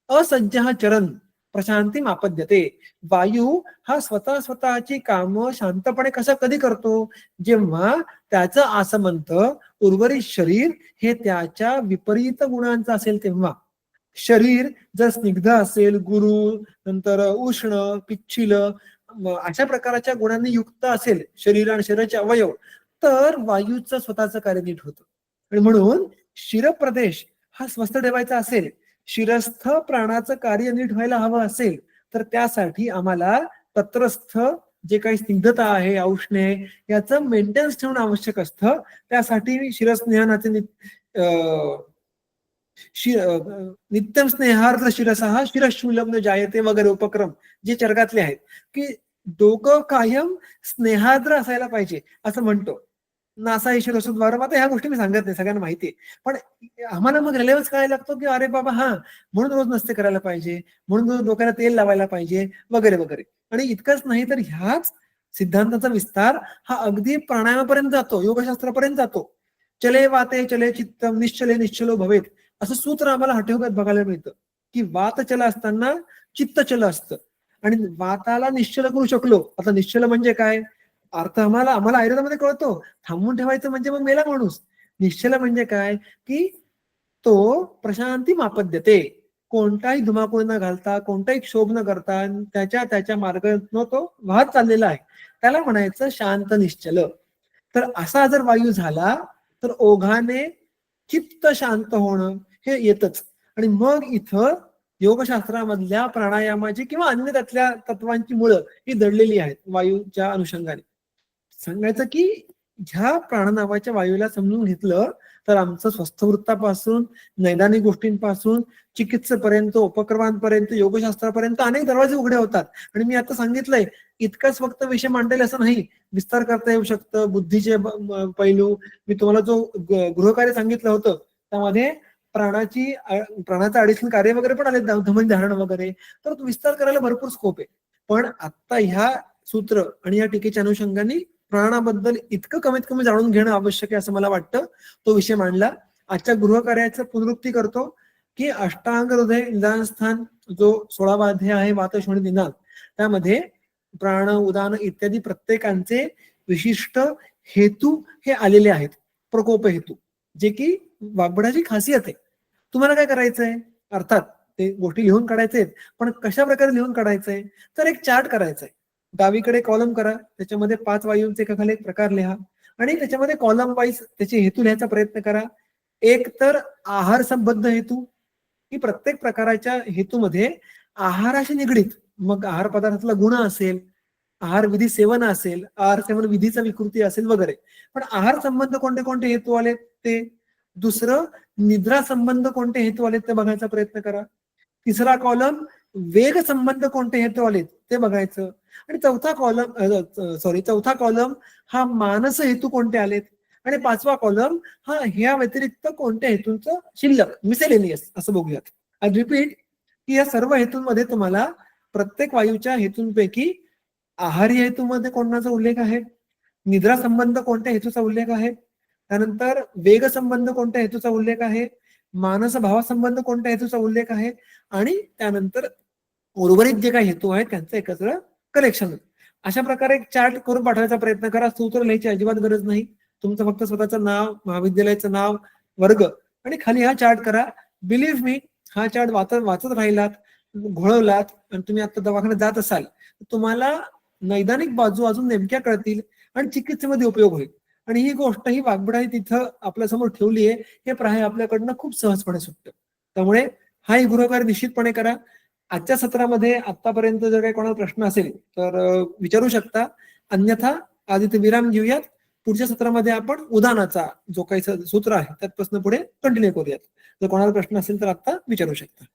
असज्ज चरण प्रशांती मापद्यते, वायू हा स्वतःची कामं शांतपणे कधी करतो, जेव्हा त्याचं आसमंत उर्वरित शरीर हे त्याच्या विपरीत गुणांचं असेल तेव्हा. शरीर जर स्निग्ध असेल, गुरु नंतर उष्ण, पिच्छिल अशा प्रकारच्या गुणांनी युक्त असेल शरीर आणि शरीराचे अवयव, तर वायूचं स्वतःचं कार्य नीट होतं. आणि म्हणून शिरप्रदेश हा स्वस्थ ठेवायचा असेल, शिरस्थ प्राणाचं कार्य नीट व्हायला हवं असेल तर त्यासाठी आम्हाला तत्रस्थ जे काही स्निग्धता आहे, औष्ण्य आहे, याचं मेंटेनन्स ठेवणं आवश्यक असतं. त्यासाठी शिरस्नेहनाचे नित्यम स्नेहार्थ शिरसहा शिरशूलम न जायते वगैरे उपक्रम जे चरकातले आहेत, की डोकं कायम स्नेहाद्र असायला पाहिजे असं म्हणतो. नासा शिरसोद्वारम. आता ह्या गोष्टी मी सांगत नाही, सगळ्यांना माहिती आहे. पण आम्हाला मग रेलेव्हन्स कळायला लागतो की अरे बाबा हा, म्हणून रोज नसते करायला पाहिजे, म्हणून रोज डोक्याला तेल लावायला पाहिजे वगैरे वगैरे. आणि इतकंच नाही तर ह्याच सिद्धांताचा विस्तार हा अगदी प्राणायामापर्यंत जातो, योगशास्त्रापर्यंत जातो. चले वाते चले चित्तम निश्चले निश्चलो भवेत असं सूत्र आम्हाला हठयोगात बघायला मिळतं, की वात चल असताना चित्त चल असतं. आणि वाताला निश्चल करू शकलो. आता निश्चल म्हणजे काय अर्थ आम्हाला आयुर्वेदामध्ये कळतो. थांबवून ठेवायचं म्हणजे मग मेला माणूस. निश्चल म्हणजे काय, की तो प्रशांती मापद्यते, कोणताही धुमाकूळ न घालता, कोणताही क्षोभ न करता त्याच्या मार्गातून तो वाहत चाललेला आहे, त्याला म्हणायचं शांत निश्चल. तर असा जर वायू झाला तर ओघाने चित्त शांत होणं हे येतच. आणि मग इथं योगशास्त्रामधल्या प्राणायामाची किंवा अन्य त्यातल्या तत्वांची मुळं ही दडलेली आहेत वायूच्या अनुषंगाने. सांगायचं की ह्या प्राणनावाच्या वायूला समजून घेतलं तर आमचं स्वस्थवृत्तापासून, नैदानिक गोष्टींपासून, चिकित्सेपर्यंत, उपक्रमांपर्यंत, योगशास्त्रापर्यंत अनेक दरवाजे उघडे होतात. आणि मी आता सांगितलंय इतकाच फक्त विषय मांडेल असं नाही, विस्तार करता येऊ शकतं. बुद्धीचे पैलू, मी तुम्हाला जो गृहकार्य सांगितलं होतं त्यामध्ये प्राणाचं ऍडिशनल कार्य वगैरे पण आले, धमन धारण वगैरे. तर तो विस्तार करायला भरपूर स्कोप आहे. पण आता ह्या सूत्र आणि या टीकेच्या अनुषंगाने प्राणाबद्दल इतकं कमीत कमी जाणून घेणं आवश्यक आहे असं मला वाटतं. तो विषय मांडला. आजच्या गृहकार्याचं पुनरुक्ती करतो की अष्टांग हृदय निदान स्थान जो 16वा अध्याय आहे वातशोणी निदान, त्यामध्ये प्राण, उदान इत्यादी प्रत्येकांचे विशिष्ट हेतू हे आलेले आहेत, प्रकोप हेतू, जे की वाग्भटाची खासियत आहे. तुम्हाला काय करायचंय, अर्थात ते गोष्टी लिहून काढायचे आहेत, पण कशा प्रकारे लिहून काढायचंय तर एक चार्ट करायचा आहे. डावीकडे कॉलम करा, त्याच्यामध्ये 5 वायूंचे एकाखाली एक प्रकार लिहा आणि त्याच्यामध्ये कॉलम वाईज त्याचे हेतू लिहायचा प्रयत्न करा. एक तर आहार संबद्ध हेतू, की प्रत्येक प्रकाराच्या हेतूमध्ये आहाराशी निगडीत, मग आहार पदार्थातला गुण असेल, आहार विधी सेवन असेल, आहार सेवन विधीचा विकृती असेल वगैरे. पण आहार संबंध कोणते कोणते हेतू आले ते. दुसरं निद्रा संबंध कोणते हेतू आलेत ते बघायचा प्रयत्न करा. तिसरा कॉलम वेग संबंध कोणते हेतू आलेत ते बघायचं. आणि चौथा कॉलम हा मानस हेतू कोणते आलेत. आणि 5वा कॉलम हा ह्या व्यतिरिक्त कोणत्या हेतूंचं शिल्लक, मिसेलेनियस असं बघूयात. आय रिपीट की या सर्व हेतूंमध्ये तुम्हाला प्रत्येक वायूच्या हेतूंपैकी आहारी हेतूमध्ये कोणाचा उल्लेख आहे, निद्रा संबंध कोणत्या हेतूचा उल्लेख आहे, त्यानंतर वेग संबंध कोणत्या हेतूचा उल्लेख आहे, मानस भावा संबंध कोणत्या हेतूचा उल्लेख आहे, आणि त्यानंतर उर्वरित जे काही हेतू आहेत त्यांचं एकत्र कलेक्शन. अशा प्रकारे एक चार्ट करून पाठवायचा प्रयत्न करा. सूत्र लिहायची अजिबात गरज नाही. तुमचं फक्त स्वतःचं नाव, महाविद्यालयाचं नाव, वर्ग आणि खाली हा चार्ट करा. बिलीव्ह मी, हा चार्ट वाचत राहिलात, घोळवलात आणि तुम्ही आता दवाखान्यात जात असाल तर तुम्हाला नैदानिक बाजू अजून नेमक्या कळतील आणि चिकित्सेमध्ये उपयोग होईल. आणि ही गोष्ट ही वाग्भटाने तिथं आपल्या समोर ठेवली आहे, हे प्राय आपल्याकडनं खूप सहजपणे सुटतं. त्यामुळे हा ही गृहकार्य निश्चितपणे करा. आजच्या सत्रामध्ये आतापर्यंत जर काही कोणाला प्रश्न असेल तर विचारू शकता, अन्यथा आज इथे विराम घेऊयात. पुढच्या सत्रामध्ये आपण उदानाचा जो काही सूत्र आहे त्यापासून पुढे कंटिन्यू करूयात. जर कोणाला प्रश्न असेल तर आता विचारू शकता.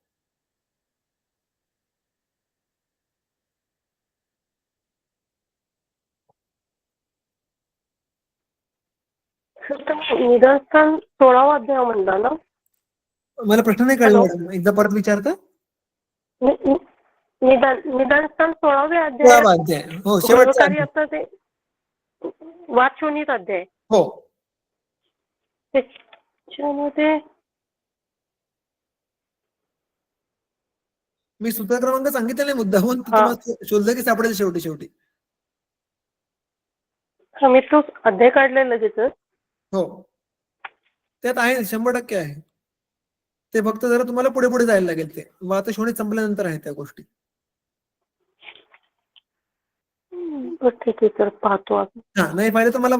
निदान 16वा अध्याय म्हणला ना? मला प्रश्न नाही कळला मॅडम, एकदा परत विचारता. निदान 16वे अध्याय. 16वा अध्याय, हो शेवटचा अध्याय. आता ते वाचोनीत अध्याय. हो त्याच्यामध्ये मी सूत्र क्रमांक सांगितलेला मुद्दाहून तुम्हाला शोधलं की सापडेल शेवटी शेवटी. मी तो अध्याय काढलेला तिथं. हो त्यात आहे, 100% आहे. ते फक्त जरा तुम्हाला पुढे पुढे जायला लागेल. ते वातशोणी संपल्यानंतर आहे त्या गोष्टी. ठीक आहे, तर पाहतो आपण. हा नाही पाहिजे तर मला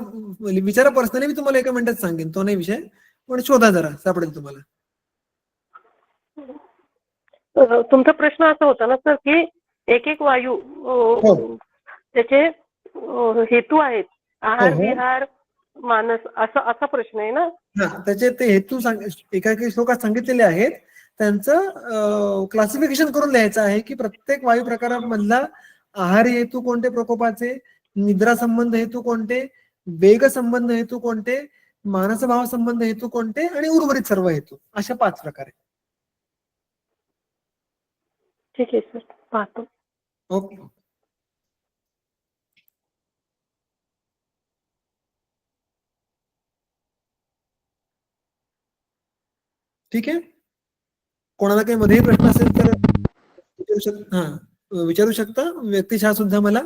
विचारा पर्सनली, मी तुम्हाला 1 मिनिटात सांगेन, तो नाही विषय. पण शोधा जरा, सापडेल तुम्हाला. तुमचा प्रश्न असा होता ना सर की एक एक वायू त्याचे हेतू आहेत. आहार हो. विहार मानस असा प्रश्न आहे ना. हा, त्याचे ते हेतू एका श्लोकात सांगितलेले आहेत. त्यांचं क्लासिफिकेशन करून लिहायचं आहे की प्रत्येक वायू प्रकारामधला आहारी हेतू कोणते प्रकोपाचे, निद्रा संबंध हेतू कोणते, वेग संबंध हेतू कोणते, मानस भाव संबंध हेतू कोणते आणि उर्वरित सर्व हेतू, अशा 5 प्रकारे. ठीक आहे सर, पाहतो. ओके. ठीक आहे. कोणाला काही मध्येही प्रश्न असेल तर विचारू शकता. व्यक्तिशः सुद्धा मला.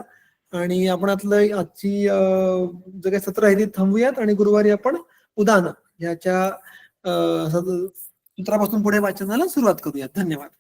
आणि आपण आजची जे काही सत्र आहे ते थांबूयात आणि गुरुवारी आपण उदाहरण ह्याच्या सूत्रापासून पुढे वाचनाला सुरुवात करूयात. धन्यवाद.